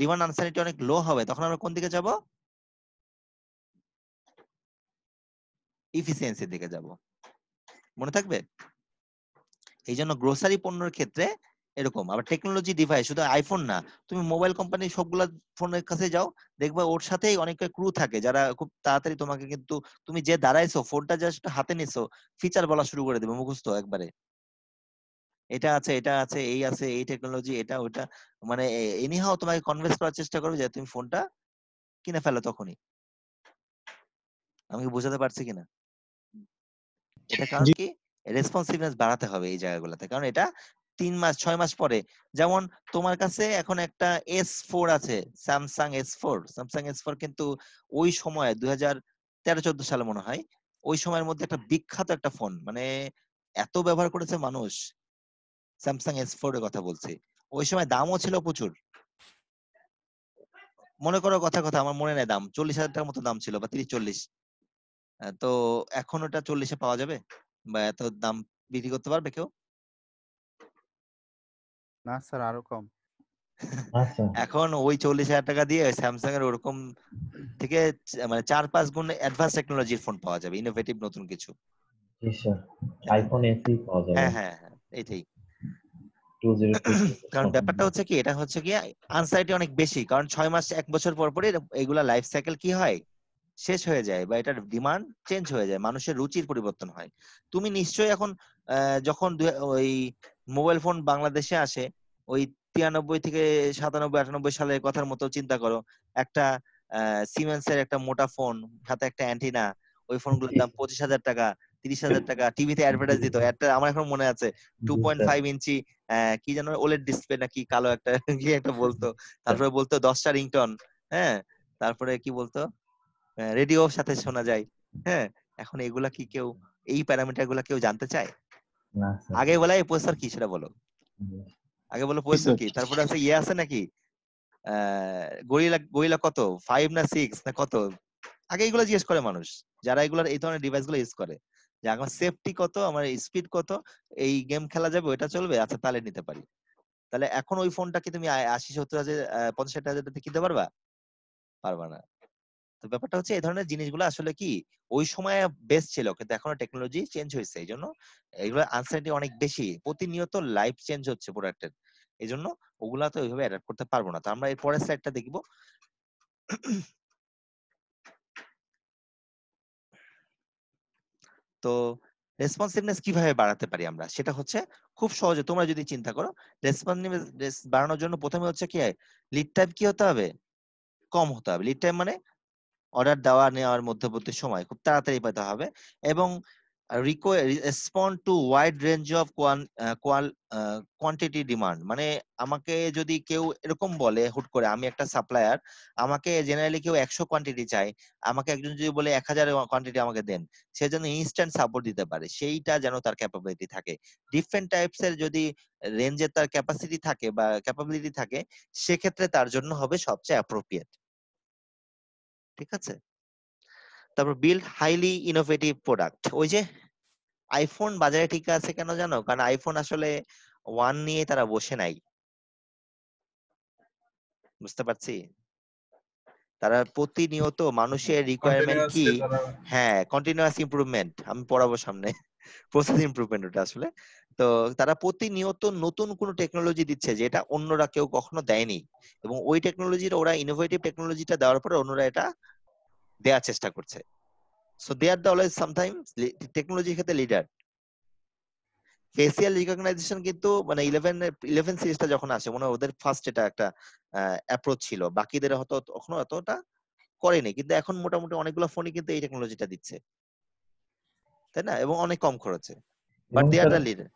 ডিমান্ড আনসার্টি অনেক লো হবে, তখন আমরা কোন দিকে যাব? ইফিসিয়েন্সির দিকে যাব। মনে থাকবে? এই জন্য গ্রোসারি পণ্যের ক্ষেত্রে এরকম। আবার টেকনোলজি ডিভাইস, শুধু আইফোন না, তুমি মোবাইল কোম্পানির সবগুলা ফোনের কাছে যাও, দেখবে ওর সাথেই অনেকটা ক্রু থাকে যারা খুব তাড়াতাড়ি তোমাকে, কিন্তু তুমি যে দাঁড়াইছো, ফোনটা জাস্ট হাতে নিছো, ফিচার বলা শুরু করে দেবে মুখস্থ একবারে। এটা আছে, এটা আছে, এই আছে, এই টেকনোলজি, এটা ওটা, মানে এনিহাও তোমাকে কনভিন্স করার চেষ্টা করবে যে তুমি ফোনটা কিনে ফেলো তখনই। আমি কি বোঝাতে পারছি কিনা? এটা কারণ জি কি, রেসপন্সিভনেস বাড়াতে হবে এই জায়গাগুলোতে, কারণ এটা 3 মাস 6 মাস পরে, যেমন তোমার কাছে এখন একটা S4 আছে, স্যামসাং S4 কিন্তু ওই সময় 2013-14 সালে মনে হয়, ওই সময়ের মধ্যে একটা বিখ্যাত একটা ফোন, মানে এত ব্যবহার করেছে মানুষ, স্যামসাং S4 এর কথা বলছি। ওই সময় দামও ছিল প্রচুর। মনে করো কথা কথা আমার মনে নেই, দাম 40,000 টাকার মতো দাম ছিল, বা 30-40। তো এখন ওটা 40-এ পাওয়া যাবে, বা এত দাম বিক্রি করতে পারবে কেউ? না স্যার, আরো কম। আচ্ছা এখন ওই 40,000 টাকা দিয়ে স্যামসাং এর ওরকম থেকে মানে 4-5 গুণ অ্যাডভান্স টেকনোলজির ফোন পাওয়া যাবে, ইনোভেটিভ নতুন কিছু। জি স্যার, তাই না? আইফোন এসি পাওয়া যাবে হ্যাঁ হ্যাঁ হ্যাঁ, এইটাই। 2026 কারণ ব্যাপারটা হচ্ছে কি, এটা হচ্ছে কি, আনসাইটি অনেক বেশি, কারণ 6 মাস 1 বছর পর পরই এগুলা লাইফ সাইকেল কি হয়, শেষ হয়ে যায়, বা এটার ডিমান্ড চেঞ্জ হয়ে যায়, মানুষের রুচির পরিবর্তন হয়। তুমি নিশ্চয়ই এখন যখন ওই মোবাইল ফোন বাংলাদেশে আসে, ওই 93 থেকে 97-98 সালের কথার মতো চিন্তা করো, একটা সিমেন্সের একটা মোটা ফোন, সাথে একটা অ্যান্টিনা, ওই ফোনগুলোর দাম 25,000 টাকা, 30,000 টাকা, টিভিতে অ্যাডভার্টাইজ দিত একটা, আমার এখন মনে আছে, জি স্যার 2.5 ইঞ্চি কি যেন ওলেড ডিসপ্লে নাকি কালো একটা কি একটা বলতো, তারপরে বলতো 10টা রিংটন, হ্যাঁ, তারপরে কি বলতো, রেডিওর সাথে শোনা যায়। হ্যাঁ, এখন এগুলা কি কেউ, এই প্যারামিটার গুলা কেউ জানতে চায়? না স্যার আগে বলে প্রসেসর কি সেটা বলো, আগে বলো জি প্রসেসর স্যার। কি, তারপরে আছে ইয়ে আছে নাকি, গরিলা গরিলা কত, 5 না 6 না কত, আগে এগুলো জিজ্ঞেস করে মানুষ, যারা এগুলোর এই ধরনের ডিভাইস গুলো ইউজ করে, যে আমার সেফটি কত, আমার স্পিড কত, এই গেম খেলা যাবে, ওইটা চলবে, আচ্ছা তাহলে নিতে পারি। তাহলে এখন ওই ফোনটা কি তুমি 80-70 হাজার 50-60 হাজার টাকা কিনতে পারবা? পারবা না। তো ব্যাপারটা হচ্ছে এই ধরনের জিনিসগুলো আসলে কি, ওই সময় বেস্ট ছিল, কিন্তু এখন টেকনোলজি চেঞ্জ হয়েছে, এই জন্য এগুলো আনসার্টি অনেক বেশি, প্রতিনিয়ত লাইফ চেঞ্জ হচ্ছে প্রোডাক্টের, এই জন্য ওগুলা তো ওইভাবে অ্যাডাপ্ট করতে পারবো না। তো আমরা এর পরের স্লাইডটা দেখবো। তো রেসপন্সিভনেস কিভাবে বাড়াতে পারি আমরা, সেটা হচ্ছে খুব সহজে, তোমরা যদি চিন্তা করো, রেসপন্সিভনেস বাড়ানোর জন্য প্রথমে হচ্ছে কি, লিড টাইম কি হতে হবে, কম হতে হবে। লিড টাইম মানে অর্ডার দেওয়া নেওয়ার মধ্যবর্তী সময় খুব তাড়াতাড়ি পেতে হবে, এবং respond two wide range of quantity demand. মানে আমাকে যদি কেউ এরকম বলে হুট করে, আমি একটা সাপ্লায়ার, আমাকে জেনারেলি কেউ 100 কোয়ান্টিটি চাই, আমাকে একজন যদি বলে 1000 কোয়ান্টিটি আমাকে দেন, সে যেন ইনস্ট্যান্ট সাপোর্ট দিতে পারে, সেইটা যেন তার ক্যাপাবিলিটি থাকে। ডিফারেন্ট টাইপস এর যদি রেঞ্জের তার ক্যাপাসিটি থাকে বা ক্যাপাবিলিটি থাকে, সেক্ষেত্রে তার জন্য হবে সবচেয়ে অ্যাপ্রোপ্রিয়েট। ঠিক আছে? তারপর বিল্ড হাইলি ইনোভেটিভ প্রোডাক্ট। ওই যে আইফোন বাজারে টিকে আছে কেন জানো? কারণ আইফোন আসলে ওয়ান নিয়ে তারা বসে নাই, বুঝতে পারছি। তারা প্রতিনিয়ত মানুষের রিকোয়ারমেন্ট কি, কন্টিনিউয়াসলি তারা হ্যাঁ, কন্টিনিউয়াস ইমপ্রুভমেন্ট, আমি পড়াবো সামনে, প্রসেস ইমপ্রুভমেন্ট ওটা আসলে। তো তারা প্রতিনিয়ত নতুন কোন টেকনোলজি দিচ্ছে যেটা অন্যরা কেউ কখনো দেয়নি, এবং ওই টেকনোলজির, ওরা ইনোভেটিভ টেকনোলজিটা দেওয়ার পরে অন্যরা এটা দেওয়ার চেষ্টা করছে। So they are the always sometimes টেকনোলজির ক্ষেত্রে লিডার। ফেসিয়াল রিকগনাইজেশন কিন্তু মানে 11 সিরিজটা যখন আসে, মনে হয় ওদের ফার্স্ট এটা একটা অ্যাপ্রোচ ছিল, বাকিদের হয়তো তখনো অতটা করেনি, কিন্তু এখন মোটামুটি অনেকগুলো ফোনই কিন্তু এই টেকনোলজিটা দিচ্ছে, তাই না, এবং অনেক কম খরচে, বাট এবং দে আর স্যার, দ্য লিডার।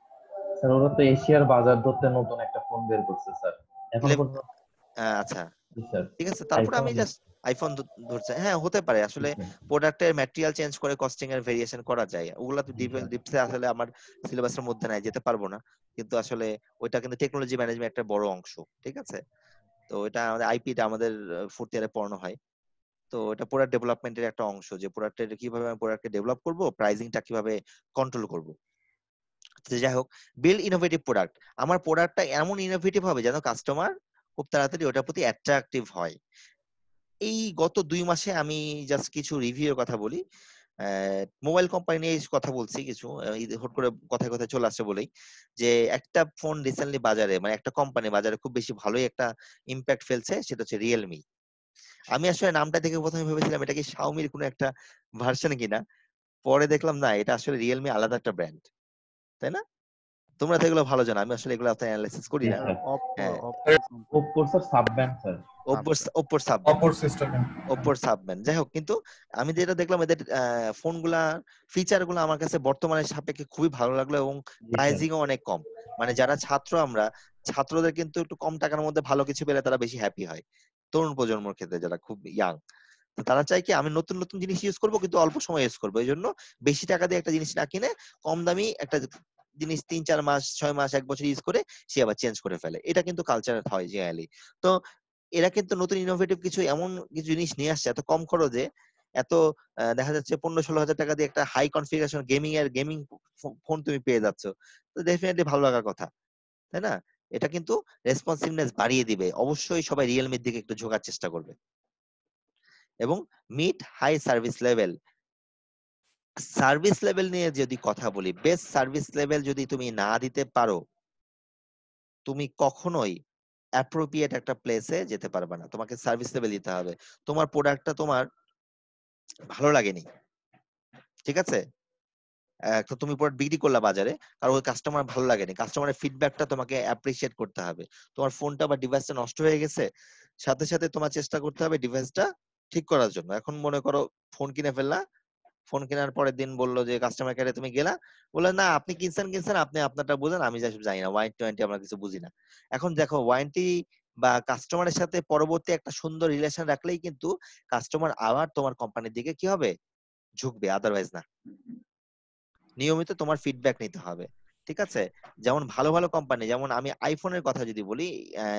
স্যার ওরা তো এশিয়ার বাজার ধরতে নতুন একটা ফোন বের করছে স্যার, এখন পর্যন্ত। আচ্ছা, জি স্যার, ঠিক আছে, তারপরে আইফোন আমি জাস্ট আইফোন ধরছে, হ্যাঁ হতে পারে আসলে প্রোডাক্টের ম্যাটেরিয়াল চেঞ্জ করে কস্টিং এর ভেরিয়েশন করা যায়, ওগুলা তো ডিপসে আসলে আমার সিলেবাসের মধ্যে নাই, যেতে পারবো না, কিন্তু আসলে ওইটা কিন্তু টেকনোলজি ম্যানেজমেন্ট একটা বড় অংশ, ঠিক আছে। তো এটা আমাদের আইপিটা আমাদের ফোর্থ ইয়ারে পড়ানো হয়। তো এটা প্রোডাক্ট ডেভেলপমেন্টের একটা অংশ, যে প্রোডাক্টের কিভাবে আমি প্রোডাক্টকে ডেভেলপ করব, প্রাইসিংটা কিভাবে কন্ট্রোল করব। তো যাই হোক, বিল্ড ইনোভেটিভ প্রোডাক্ট, আমার প্রোডাক্টটা এমন ইনোভেটিভ হবে যেন কাস্টমার খুব তাড়াতাড়ি ওটার প্রতি অ্যাট্রাকটিভ হয়। এই গত 2 মাসে আমি জাস্ট কিছু রিভিউর কথা বলি, মোবাইল কোম্পানি নিয়ে কথা বলছি কিছু, হুট করে কথায় কথায় চলে আসছে বলেই, যে একটা ফোন রিসেন্টলি বাজারে, মানে একটা কোম্পানি বাজারে খুব বেশি ভালোই একটা ইম্প্যাক্ট ফেলছে, সেটা হচ্ছে রিয়েলমি। আমি আসলে নামটা দেখে প্রথমে ভেবেছিলাম এটা কি শাওমির কোনো একটা ভার্সন কিনা, পরে দেখলাম না, এটা আসলে রিয়েলমি আলাদা একটা ব্র্যান্ড, তাই না? তোমরা তো এগুলো ভালো জানো, আমি আসলে এগুলো অত অ্যানালাইসিস করি জি না। স্যার। হ্যাঁ, ওপ্পোর স্যার সাব ব্র্যান্ড স্যার। ওপ্পোর সাবব্র্যান্ড, অপর সিস্টেম। ওপ্পোর সাবব্র্যান্ড। যাই হোক, কিন্তু আমি যেটা দেখলাম এদের ফোনগুলা ফিচার গুলো আমার কাছে বর্তমানের সাপেক্ষে খুবই ভালো লাগলো, এবং জি স্যার। প্রাইসিংও অনেক কম। মানে যারা ছাত্র, আমরা ছাত্রদের কিন্তু একটু কম টাকার মধ্যে ভালো কিছু পেলে তারা বেশি হ্যাপি হয়, তরুণ প্রজন্মের ক্ষেত্রে যারা খুব ইয়াং, তো তারা চায় কি আমি নতুন নতুন জিনিস ইউজ করবো কিন্তু অল্প সময় ইউজ করবো, এই জন্য বেশি টাকা দিয়ে একটা জিনিস না কিনে কম দামি একটা জিনিস 3-4 মাস 6 মাস 1 বছর ইউজ করে সে আবার চেঞ্জ করে ফেলে, এটা কিন্তু কালচার হয় জেনারেলি। তো এরা কিন্তু নতুন ইনোভেটিভ কিছু এমন কিছু জিনিস নিয়ে আসছে এত কম খরচে, এত দেখা যাচ্ছে 15-16 হাজার টাকা দিয়ে একটা হাই কনফিগারেশন গেমিং ফোন তুমি পেয়ে যাচ্ছ, তো ডেফিনেটলি ভালো লাগার কথা, তাই না? এটা কিন্তু রেসপন্সিভনেস বাড়িয়ে দিবে, অবশ্যই সবাই রিয়েলমির দিকে একটু ঝোঁকার চেষ্টা করবে। এবং mid high service level, service level নিয়ে যদি কথা বলি, বেস্ট সার্ভিস লেভেল যদি তুমি না দিতে পারো, তুমি কখনোই অ্যাপ্রোপ্রিয়েট একটা প্লেসে যেতে পারবে না, তোমাকে সার্ভিস লেভেল দিতে হবে। তোমার প্রোডাক্টটা তোমার ভালো লাগেনি, ঠিক আছে, তো তুমি প্রোডাক্ট বিক্রি করলা বাজারে, কারণ ওই কাস্টমার ভালো লাগেনি, কাস্টমারের ফিডব্যাকটা তোমাকে অ্যাপ্রিসিয়েট করতে হবে। তোমার ফোনটা বা ডিভাইসটা নষ্ট হয়ে গেছে, সাথে সাথে তোমার চেষ্টা করতে হবে ডিভাইসটা ঠিক করার জন্য। এখন মনে করো ফোন কিনে ফেললা, ফোন কেনার পরের দিন বললো যে কাস্টমার কেয়ারে তুমি গেলা, বললে না আপনি কিনছেন আপনি আপনারটা বুঝেন, আমি যেসব জানি না, ওয়ারেন্টি আমরা কিছু বুঝি না। এখন দেখো, ওয়ারেন্টি বা কাস্টমারের সাথে পরবর্তী একটা সুন্দর রিলেশন রাখলেই কিন্তু কাস্টমার আবার তোমার কোম্পানির দিকে কি হবে, ঝুঁকবে, আদারওয়াইজ না। নিয়মিত তোমার ফিডব্যাক নিতে হবে, ঠিক আছে। যেমন ভালো ভালো কোম্পানি, যেমন আমি আইফোনের কথা যদি বলি,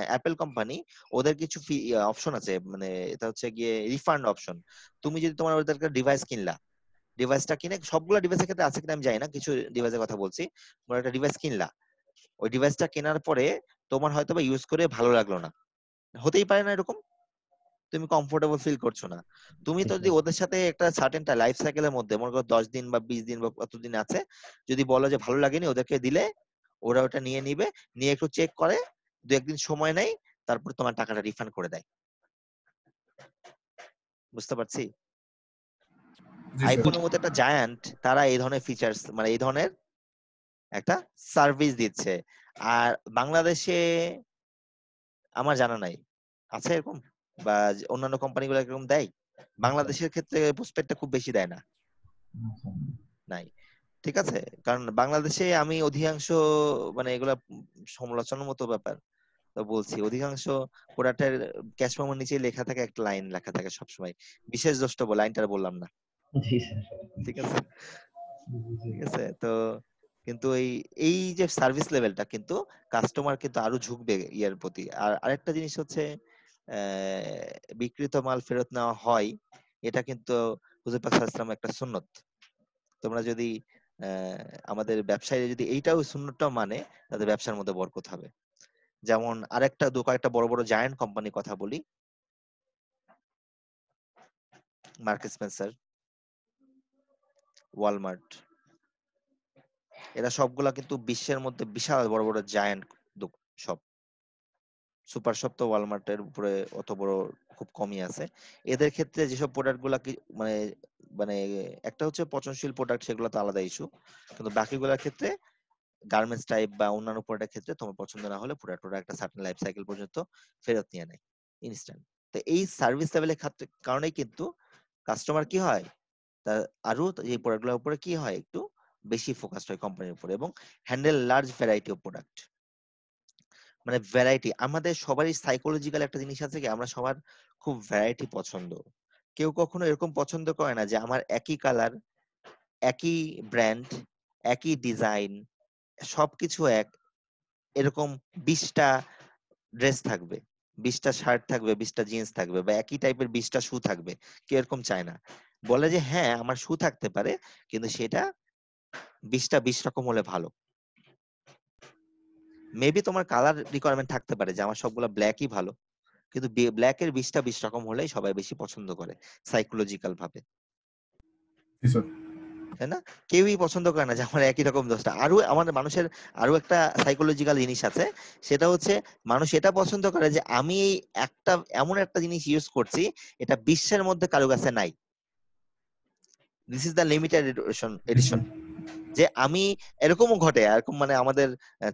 অ্যাপেল কোম্পানি, ওদের কিছু অপশন আছে, মানে এটা হচ্ছে গিয়ে রিফান্ড অপশন। তুমি যদি তোমার ওদের ডিভাইস কিনলা, ডিভাইসটা কিনে, সবগুলো ডিভাইসের ক্ষেত্রে আছে কিনা আমি জানি না, কিছু ডিভাইসের কথা বলছি, তোমার একটা ডিভাইস কিনলা, ওই ডিভাইসটা কেনার পরে তোমার হয়তো বা ইউজ করে ভালো লাগলো না, হতেই পারে না এরকম, তুমি কমফোর্টেবল ফিল করছো না, তুমি তো যদি ওদের সাথে একটা সার্টেন লাইফ সাইকেলের মধ্যে মনে করো 10 দিন বা 20 দিন বা কতদিন আছে, যদি বলো যে ভালো লাগেনি, ওদেরকে দিলে ওরা ওটা নিয়ে নিবে, নিয়ে একটু চেক করে 2-1 দিন সময় নেয়, তারপর তোমার টাকাটা রিফান্ড করে দেয়। বুঝতে পারছি? আইফোনের মতো একটা জায়ান্ট, তারা এই ধরনের ফিচার্স, মানে এই ধরনের একটা সার্ভিস দিচ্ছে। আর বাংলাদেশে আমার জানা নাই আছে এরকম, বা অন্যান্য কোম্পানিগুলো এরকম দেয়, বাংলাদেশের ক্ষেত্রে পোস্টপেডটা খুব বেশি দেয় না, নাই, ঠিক আছে। কারণ বাংলাদেশে আমি অধিকাংশ, মানে এগুলা সমালোচনার মতো ব্যাপার, তো বলছি অধিকাংশ প্রোডাক্টের ক্যাশ মেমোর নিচে লেখা থাকে, একটা লাইন লেখা থাকে সবসময়, বিশেষ দ্রষ্টব্য, লাইনটা বললাম না, জি স্যার। ঠিক আছে, ঠিক আছে। তো কিন্তু এই এই যে সার্ভিস লেভেলটা কিন্তু কাস্টমার কিন্তু আরো ঝুঁকবে ইয়ার প্রতি। আর আরেকটা জিনিস হচ্ছে, বিক্রিত মাল ফেরত নেওয়া হয়, এটা কিন্তু হুজুর পাক সাল্লাল্লাহু আলাইহি ওয়াসাল্লাম একটা সুন্নত। তোমরা যদি আমাদের ব্যবসায়ী যদি এইটাও সুন্নতটাও মানে, তাদের ব্যবসার মধ্যে বরকত হবে। যেমন আরেকটা কয়েকটা বড় বড় জায়ান্ট কোম্পানির কথা বলি, মার্ক স্পেন্সার, ওয়ালমার্ট, এরা সবগুলা কিন্তু বিশ্বের মধ্যে বিশাল বড় বড় জায়ান্ট সব। সুপার শপ তো ওয়ালমার্টের উপরে অত বড় খুব কমই আছে। এদের ক্ষেত্রে যেসব প্রোডাক্ট গুলা মানে মানে একটা হচ্ছে পচনশীল প্রোডাক্ট, সেগুলো তো আলাদা ইস্যু, কিন্তু বাকিগুলোর ক্ষেত্রে গার্মেন্টস টাইপ বা অন্যান্য প্রোডাক্টের ক্ষেত্রে তোমার পছন্দ না হলে পুরো একটা সার্টেন লাইফ সাইকেল পর্যন্ত ফেরত নিয়ে নেয় ইনস্ট্যান্ট। তো এই সার্ভিস লেভেলের কারণেই কিন্তু কাস্টমার কি হয়, তার আরো এই প্রোডাক্টগুলোর উপরে কি হয়, একটু বেশি ফোকাসড হয় কোম্পানির উপরে, এবং handle large variety of product. মানে ভ্যারাইটি। আমাদের সবারই সাইকোলজিক্যাল একটা জিনিস আছে কি, আমরা সবার খুব ভ্যারাইটি পছন্দ। কেউ কখনো এরকম পছন্দ করে না যে আমার একই কালার, একই ব্র্যান্ড, একই ডিজাইন, সবকিছু এক, এরকম 20টা ড্রেস থাকবে, 20টা শার্ট থাকবে, 20টা জিন্স থাকবে, বা একই টাইপের 20টা শু থাকবে। কেউ এরকম চায় না। বলে যে হ্যাঁ আমার শু থাকতে পারে, কিন্তু সেটা 20টা 20 রকম হলে ভালো। মেবি তোমার কালার রিকোয়ারমেন্ট থাকতে পারে যে আমার সবগুলো ব্ল্যাকই ভালো, কিন্তু ব্ল্যাকের 20টা 20 রকম হলেই সবাই বেশি পছন্দ করে সাইকোলজিক্যাল ভাবে, জি স্যার। তাই না? কেউই পছন্দ করে না যে আমার একই রকম দোষটা। আরো আমাদের মানুষের আরো একটা সাইকোলজিক্যাল জিনিস আছে, সেটা হচ্ছে মানুষ এটা পছন্দ করে যে আমি এই একটা এমন একটা জিনিস ইউজ করছি এটা বিশ্বের মধ্যে কারো কাছে নাই। This is the limited ji sir. Edition. যে আমি, এরকমও ঘটে, এরকম মানে আমাদের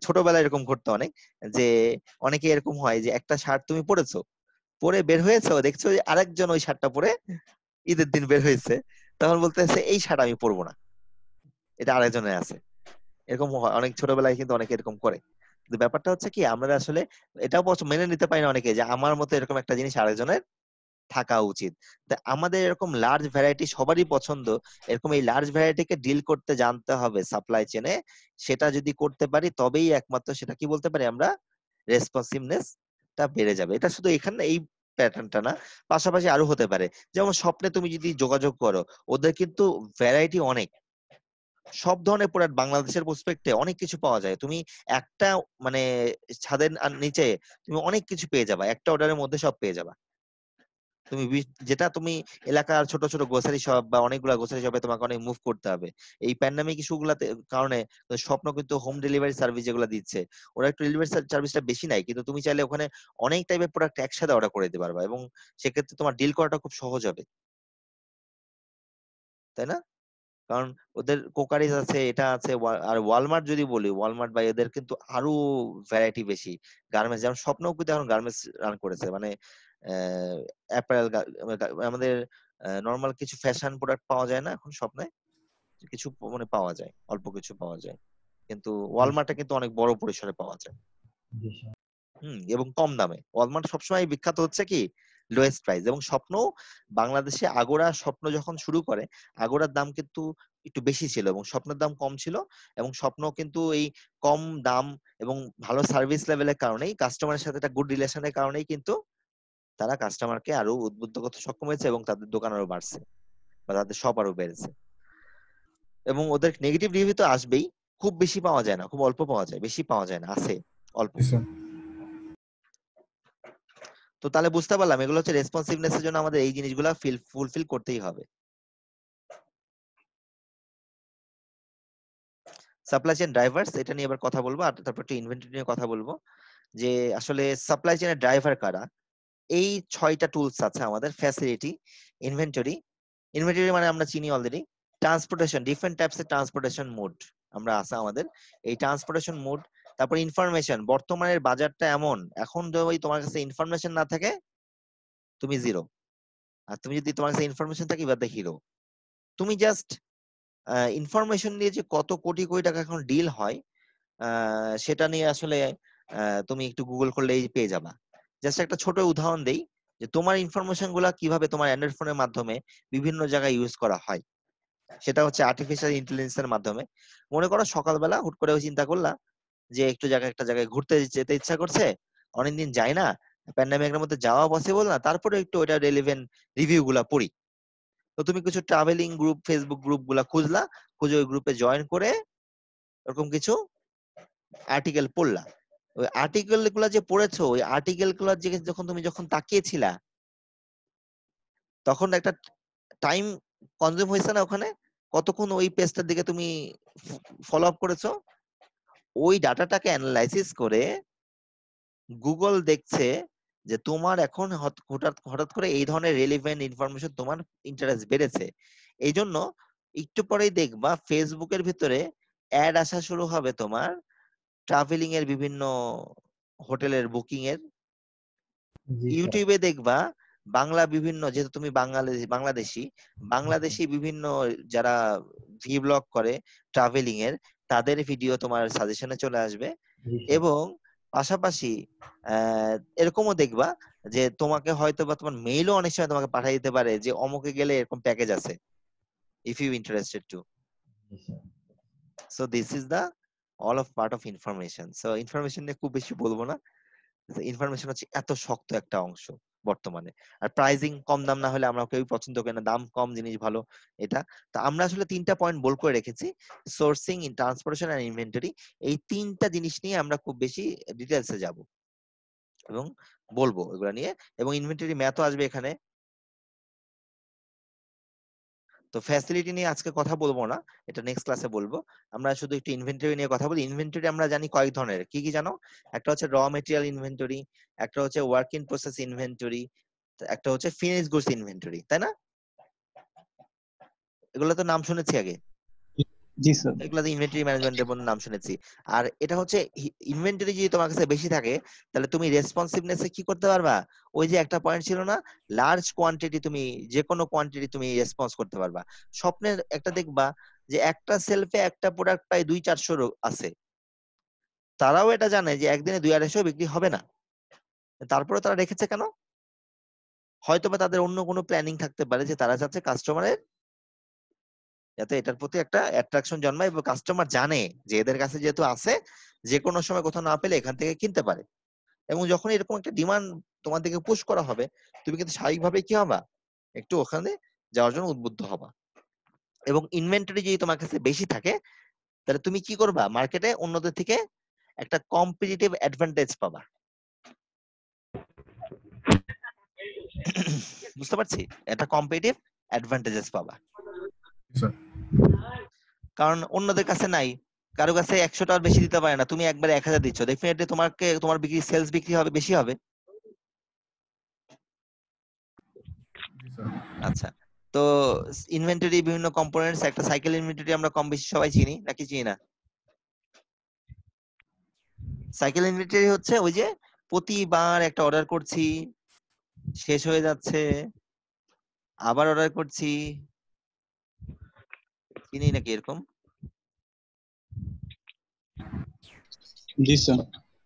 ছোটবেলায় এরকম ঘটতো অনেক, যে অনেকে এরকম হয় যে একটা শার্ট তুমি পরেছো, পরে বের হয়েছো, দেখছো যে আরেকজন ওই শার্টটা পরে ঈদের দিন বের হয়েছে, তখন বলতেছে এই শার্ট আমি পরবো না, এটা আরেকজনের আছে। এরকম হয় অনেক ছোটবেলায়, কিন্তু অনেকে এরকম করে। কিন্তু ব্যাপারটা হচ্ছে কি, আমরা আসলে এটাও মেনে নিতে পারি না অনেকে, যে আমার মতো এরকম একটা জিনিস আরেকজনের থাকা উচিত। তা আমাদের এরকম লার্জ ভ্যারাইটি সবারই পছন্দ, এরকম এই লার্জ ভ্যারাইটিকে ডিল করতে জানতে হবে সাপ্লাই চেনে। সেটা যদি করতে পারি তবেই একমাত্র সেটা কি বলতে পারি আমরা, রেসপন্সিভনেস টা বেড়ে যাবে। এটা শুধু এখানে এই প্যাটার্নটা না, পাশাপাশি আরো হতে পারে। যেমন স্বপ্নে তুমি যদি যোগাযোগ করো, ওদের কিন্তু ভ্যারাইটি অনেক, সব ধরনের প্রোডাক্ট বাংলাদেশের প্রসপেক্টে অনেক কিছু পাওয়া যায়। তুমি একটা মানে ছাদের নিচে তুমি অনেক কিছু পেয়ে যাবা, একটা অর্ডারের মধ্যে সব পেয়ে যাবা। তুমি যেটা তুমি এলাকার ছোট ছোট গ্রোসারি শপ বা অনেকগুলা গ্রোসারি শপে তোমাকে অনেক মুভ করতে হবে। এই প্যান্ডামিক ইস্যু গুলাতে কারণে স্বপ্ন কিন্তু হোম ডেলিভারি সার্ভিস যেগুলো দিচ্ছে, ওরা একটু ডেলিভারি সার্ভিসটা বেশি নাই, কিন্তু তুমি চাইলে ওখানে অনেক টাইপের প্রোডাক্ট একসাথে অর্ডার করে দিতে পারবা, এবং সেক্ষেত্রে তোমার ডিল করাটা খুব সহজ হবে, তাই না? কারণ ওদের কোকারিজ আছে, এটা আছে, আর ওয়ালমার্ট যদি বলি, ওয়ালমার্ট বা এদের কিন্তু আরো ভ্যারাইটি বেশি। গার্মেন্টস, যেমন স্বপ্নও কিন্তু এখন গার্মেন্টস রান করেছে, মানে অ্যাপারেল, আমাদের নর্মাল কিছু ফ্যাশন প্রোডাক্ট পাওয়া যায় না এখন স্বপ্নে, কিছু মানে পাওয়া যায়, অল্প কিছু পাওয়া যায়, কিন্তু ওয়ালমার্টে কিন্তু অনেক বড় পরিসরে পাওয়া যায়। জি স্যার। এবং কম দামে। ওয়ালমার্ট সবসময় বিখ্যাত হচ্ছে কি, লোয়েস্ট প্রাইস। এবং স্বপ্ন বাংলাদেশে আগোরা স্বপ্ন যখন শুরু করে, আগোরার দাম কিন্তু একটু বেশি ছিল এবং স্বপ্নের দাম কম ছিল। এবং স্বপ্ন কিন্তু এই কম দাম এবং ভালো সার্ভিস লেভেলের কারণেই, কাস্টমারের সাথে একটা গুড রিলেশনের কারণেই কিন্তু তারা কাস্টমারকে আরো উদ্বুদ্ধ করতে সক্ষম হয়েছে, এবং তাদের দোকান আরো বাড়ছে বা তাদের শপ আরো বেড়েছে। এবং ওদের নেগেটিভ রিভিউ তো আসবেই, খুব বেশি পাওয়া যায় না, খুব অল্প পাওয়া যায়, বেশি পাওয়া যায় না, আছে অল্প। জি স্যার। তো তাহলে বুঝতে পারলাম এগুলো হচ্ছে রেসপন্সিভনেস এর জন্য আমাদের এই জিনিসগুলো ফুলফিল করতেই হবে। সাপ্লাই চেইন ড্রাইভার্স, এটা নিয়ে এবার কথা বলবো, আর তারপর একটু ইনভেন্টরি নিয়ে কথা বলবো, যে আসলে সাপ্লাই চেইনের ড্রাইভার কারা। এই 6টা টুলস আছে আমাদের: ফ্যাসিলিটি, ইনভেন্টরি, ইনভেন্টরি মানে আমরা চিনি অলরেডি, ট্রান্সপোর্টেশন, ডিফারেন্ট টাইপস এর ট্রান্সপোর্টেশন মোড আমরা আছে আমাদের, এই ট্রান্সপোর্টেশন মোড। তারপর ইনফরমেশন, বর্তমানের বাজারটা এমন, এখন যদি তোমার কাছে ইনফরমেশন না থাকে তুমি জিরো, আর তুমি যদি তোমার কাছে ইনফরমেশন থাকে ইউ আর দ্য হিরো। তুমি জাস্ট ইনফরমেশন নিয়ে যে কত কোটি কোটি টাকা এখন ডিল হয়, সেটা নিয়ে আসলে তুমি একটু গুগল করলেই পেয়ে যাবা। জাস্ট একটা ছোট উদাহরণ দেই, যে তোমার ইনফরমেশন গুলা কিভাবে তোমার অ্যান্ড্রয়েড ফোনের মাধ্যমে বিভিন্ন জায়গায় ইউজ করা হয়, সেটা হচ্ছে আর্টিফিশিয়াল ইন্টেলিজেন্সের মাধ্যমে। মনে করো সকালবেলা হুট করে চিন্তা করলা যে একটু জায়গায় একটা জায়গায় ঘুরতে যেতে ইচ্ছা করছে, অনেকদিন যাই না, প্যান্ডামিকের মধ্যে যাওয়া পসিবল না, তারপরে একটু ওইটা রেলিভেন্ট রিভিউ গুলা পড়ি। তো তুমি কিছু ট্রাভেলিং গ্রুপ, ফেসবুক গ্রুপ গুলা খুঁজলা, খুঁজে ওই গ্রুপে জয়েন করে এরকম কিছু আর্টিকেল পড়লা। ওই আর্টিকেল গুলা যে পড়েছো, ওই আর্টিকেল গুলার দিকে যখন তাকিয়েছিলা, তখন একটা টাইম কনজিউম হয়েছে না ওখানে, কতক্ষণ ওই পেজটার দিকে তুমি ফলো আপ করেছো। ওই ডাটাটাকে অ্যানালাইসিস করে গুগল দেখছে যে তোমার এখন হঠাৎ হঠাৎ করে এই ধরনের রেলিভেন্ট ইনফরমেশন, তোমার ইন্টারেস্ট বেড়েছে। এই জন্য একটু পরেই দেখবা ফেসবুকের ভিতরে অ্যাড আসা শুরু হবে তোমার ট্রাভেলিং এর, বিভিন্ন হোটেলের বুকিং এর। জি স্যার। ইউটিউবে দেখবা বাংলা বিভিন্ন, যেহেতু তুমি বাংলাদেশি, বাংলাদেশি বিভিন্ন যারা ভ্লগ করে ট্রাভেলিং এর, তাদের ভিডিও তোমার সাজেশনে চলে আসবে। জি স্যার। এবং পাশাপাশি এরকমও দেখবা যে তোমাকে হয়তো বা তোমার মেইলও অনেক সময় তোমাকে পাঠিয়ে দিতে পারে যে অমুকে গেলে এরকম প্যাকেজ আছে, if you interested to. Ji sir. So this is the all of part of information. So information নিয়ে খুব বেশি বলবো না, ইনফরমেশন হচ্ছে এত শক্ত একটা অংশ বর্তমানে। আর প্রাইজিং কম দাম না হলে আমরা কেউ পছন্দ করি না, দাম কম জিনিস ভালো এটা। তো আমরা আসলে 3টা পয়েন্ট বোল্ড করে রেখেছি, সোর্সিং, ইন ট্রান্সপোর্টেশন আর ইনভেন্টরি। এই 3টা জিনিস নিয়ে আমরা খুব বেশি ডিটেলসে যাব এবং বলবো এগুলা নিয়ে, এবং ইনভেন্টরি ম্যাথও আসবে এখানে। তো ফ্যাসিলিটি নিয়ে আজকে কথা বলবো না, এটা নেক্সট ক্লাসে বলবো। আমরা শুধু একটু ইনভেন্টরি নিয়ে কথা বলি। ইনভেন্টরি আমরা জানি কয়েক ধরনের, কি কি জানো? একটা হচ্ছে র মেটেরিয়াল ইনভেন্টরি, একটা হচ্ছে ওয়ার্ক ইন প্রসেস ইনভেন্টরি, একটা হচ্ছে ফিনিশ গুডস ইনভেন্টরি, তাই না? এগুলো তো নাম শুনেছি আগে, জি স্যার। এগুলাতে ইনভেন্টরি ম্যানেজমেন্টের মধ্যে নাম শুনেছি। আর এটা হচ্ছে ইনভেন্টরি যদি তোমার কাছে বেশি থাকে তাহলে তুমি রেসপন্সিভনেস কি করতে পারবা, ওই যে একটা পয়েন্ট ছিল না, লার্জ কোয়ান্টিটি, তুমি যে কোনো কোয়ান্টিটি তুমি রেসপন্স করতে পারবা। স্বপ্নের একটা দেখবা যে একটা সেলফে একটা প্রোডাক্ট প্রায় 200-400 আছে, তারাও এটা জানে যে একদিনে 200-250 বিক্রি হবে না, তারপরে তারা রেখেছে কেন? হয়তোবা তাদের অন্য কোনো প্ল্যানিং থাকতে পারে যে তারা চাচ্ছে কাস্টমারের যাতে এটার প্রতি একটা অ্যাট্রাকশন জন্মায়, এবং কাস্টমার জানে যে এদের কাছে যেহেতু আছে, যে কোনো সময় কোথাও না পেলে এখান থেকে কিনতে পারে। এবং যখন এরকম একটা ডিমান্ড তোমার দিকে পুশ করা হবে, তুমি কিন্তু স্বাভাবিকভাবে কি হবা, একটু ওখানে যাওয়ার জন্য উদ্বুদ্ধ হবা। এবং ইনভেন্টরি যদি তোমার কাছে বেশি থাকে তাহলে তুমি কি করবা, মার্কেটে অন্যদের থেকে একটা কম্পিটিটিভ অ্যাডভান্টেজ পাবা। বুঝতে পারছি, একটা কম্পিটিটিভ অ্যাডভান্টেজেস পাবা, স্যার। কারণ অন্যদের কাছে নাই। কারো কাছে 100 টাকার বেশি দিতে পারে না, তুমি একবারে 1000 দিচ্ছ, ডেফিনেটলি তোমার বিক্রি, সেলস বিক্রি হবে, বেশি হবে। জি স্যার। আচ্ছা, তো ইনভেন্টরি বিভিন্ন কম্পোনেন্টস, একটা সাইকেল ইনভেন্টরি আমরা কম বেশি সবাই চিনি, নাকি চিনি না? সাইকেল ইনভেন্টরি হচ্ছে ওই যে প্রতিবার একটা অর্ডার করছি, শেষ হয়ে যাচ্ছে, আবার অর্ডার করছি, চিনি নাকি এরকম? জি স্যার।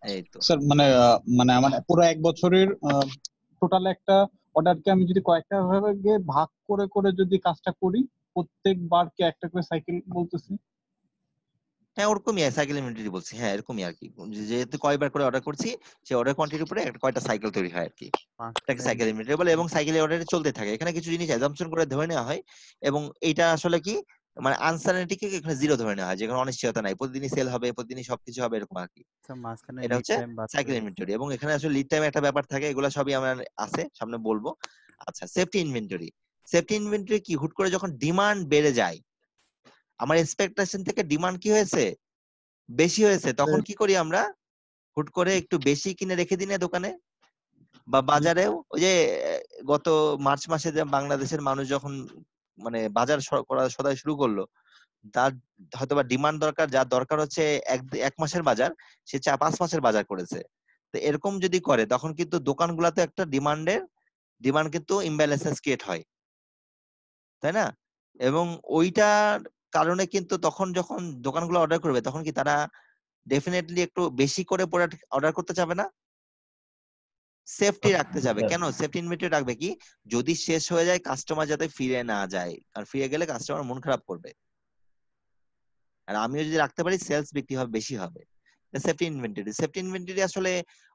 এই তো স্যার মানে আমার পুরো 1 বছরের টোটাল একটা অর্ডারকে আমি যদি কয়েকটা ভাগে ভাগ করে করে যদি কাজটা করি, প্রত্যেকবার কি একটা করে সাইকেল বলতেছি? হ্যাঁ, ওরকমই সাইকেল ইনভেন্টরি বলছি, হ্যাঁ এরকমই আর কি। যেহেতু কয়বার করে অর্ডার করছি, সেই অর্ডার কোয়ান্টিটির উপরে একটা কয়টা সাইকেল তৈরি হয় আর কি, এটাকে সাইকেল ইনভেন্টরি বলে। এবং সাইকেলের অর্ডারে চলতে থাকে, এখানে কিছু জিনিস অ্যাজাম্পশন করে ধরে নেওয়া হয়, এবং এইটা আসলে কি, মানে আনসার্টেনিটিকে এখানে জিরো ধরে নেওয়া হয়, যেখানে অনিশ্চয়তা নাই, প্রতিদিনই সেল হবে, প্রতিদিনই সবকিছু হবে, এরকম আর কি। আচ্ছা, মাঝখানে এটা লিড হচ্ছে টাইম বাদ সাইকেল করে দিচ্ছি। ইনভেন্টরি, এবং এখানে আসলে লিড টাইম একটা ব্যাপার থাকে, এগুলো সবই আমার আছে, সামনে বলবো। আচ্ছা, সেফটি ইনভেন্টরি। সেফটি ইনভেন্টরি কি, হুট করে যখন ডিমান্ড বেড়ে যায়, আমার এক্সপেকটেশন থেকে ডিমান্ড কি হয়েছে, বেশি হয়েছে, তখন কি করি আমরা, হুট করে একটু বেশি কিনে রেখে দিই না দোকানে বা বাজারেও। ওই যে গত মার্চ মাসে যে বাংলাদেশের মানুষ যখন মানে বাজার করা সদাই শুরু করলো, তার হয়তোবা ডিমান্ড দরকার, যার দরকার হচ্ছে এক মাসের বাজার, সে 4-5 মাসের বাজার করেছে। তো এরকম যদি করে তখন কিন্তু দোকানগুলাতে একটা ডিমান্ড কিন্তু ইমব্যালেন্স ক্রিয়েট হয়, তাই না? এবং ওইটার কারণে কিন্তু তখন যখন দোকানগুলো অর্ডার করবে, তখন কি তারা ডেফিনেটলি একটু বেশি করে প্রোডাক্ট অর্ডার করতে চাবে না, সেফটি রাখতে জি যাবে। স্যার। কেন সেফটি ইনভেন্টরি রাখবে, কি যদি শেষ হয়ে যায় কাস্টমার যাতে ফিরে না যায়, আর ফিরে গেলে কাস্টমার মন খারাপ করবে। আর আমিও যদি রাখতে পারি, সেলস বিক্রি হবে, বেশি হবে। সেফটি ইনভেন্টরি, সেফটি ইনভেন্টরি আসলে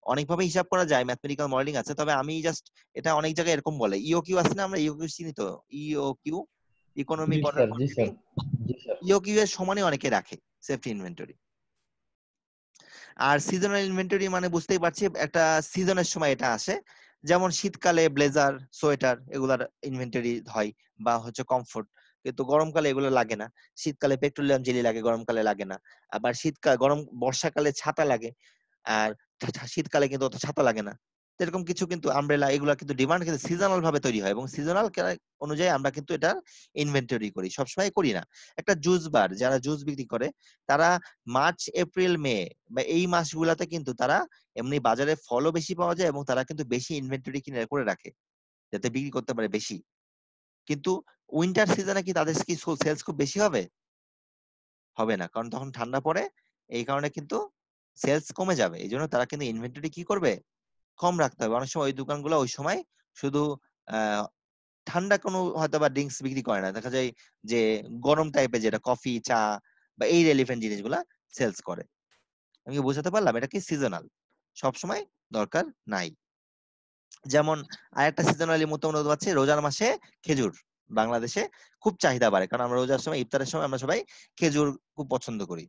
অনেকভাবে হিসাব করা যায়, ম্যাথমেটিক্যাল মডেলিং আছে, তবে আমি জাস্ট এটা অনেক জায়গায় এরকম বলে, ইওকিউ আছে না, আমরা ইওকিউ চিনি তো, ইওকিউ, জি ইকোনমিক অর্ডার স্যার। জি কোয়ান্টিটি, স্যার। জি স্যার। ইওকিউ এর সমানে অনেকে রাখে সেফটি ইনভেন্টরি। আর সিজনাল ইনভেন্টরি মানে বুঝতেই পারছি, একটা সিজনের সময় এটা আসে, যেমন শীতকালে ব্লেজার, সোয়েটার, এগুলার ইনভেন্টরি হয়, বা হচ্ছে কমফোর্ট, কিন্তু গরমকালে এগুলো লাগে না। শীতকালে পেট্রোলিয়াম জেলি লাগে, গরমকালে লাগে না। আবার বর্ষাকালে ছাতা লাগে, আর শীতকালে কিন্তু অত ছাতা লাগে না। তো এরকম কিছু কিন্তু আমব্রেলা, এগুলা কিন্তু ডিমান্ড কিন্তু সিজনাল ভাবে তৈরি হয়, এবং সিজনাল অনুযায়ী আমরা কিন্তু এটা ইনভেন্টরি করি, সবসময় করি না। একটা জুস বার, যারা জুস বিক্রি করে, তারা মার্চ, এপ্রিল, মে বা এই মাসগুলাতে কিন্তু তারা এমনি বাজারে ফলও বেশি পাওয়া যায়, এবং তারা কিন্তু বেশি ইনভেন্টরি কিনে করে রাখে যাতে বিক্রি করতে পারে বেশি। কিন্তু উইন্টার সিজনে কি তাদের কি সেলস খুব বেশি হবে? হবে না, কারণ তখন ঠান্ডা পড়ে, এই কারণে কিন্তু সেলস কমে যাবে। এই জন্য তারা কিন্তু ইনভেন্টরি কি করবে, কম রাখতে হবে। অনেক সময় ওই দোকানগুলো ওই সময় শুধু আহ ঠান্ডা কোনো হয়তো বা ড্রিঙ্কস বিক্রি করে না, দেখা যায় যে গরম টাইপের যেটা কফি চা বা এই রেলিভেন্ট জিনিসগুলা সেলস করে। আমি কি বোঝাতে পারলাম? এটা কি সিজনাল, সবসময় দরকার নাই। যেমন আরেকটা সিজনালি মোটামুটি বলতে পারছি, রোজার মাসে খেজুর বাংলাদেশে খুব চাহিদা বাড়ে, কারণ আমরা রোজার সময় ইফতারের সময় আমরা সবাই খেজুর খুব পছন্দ করি।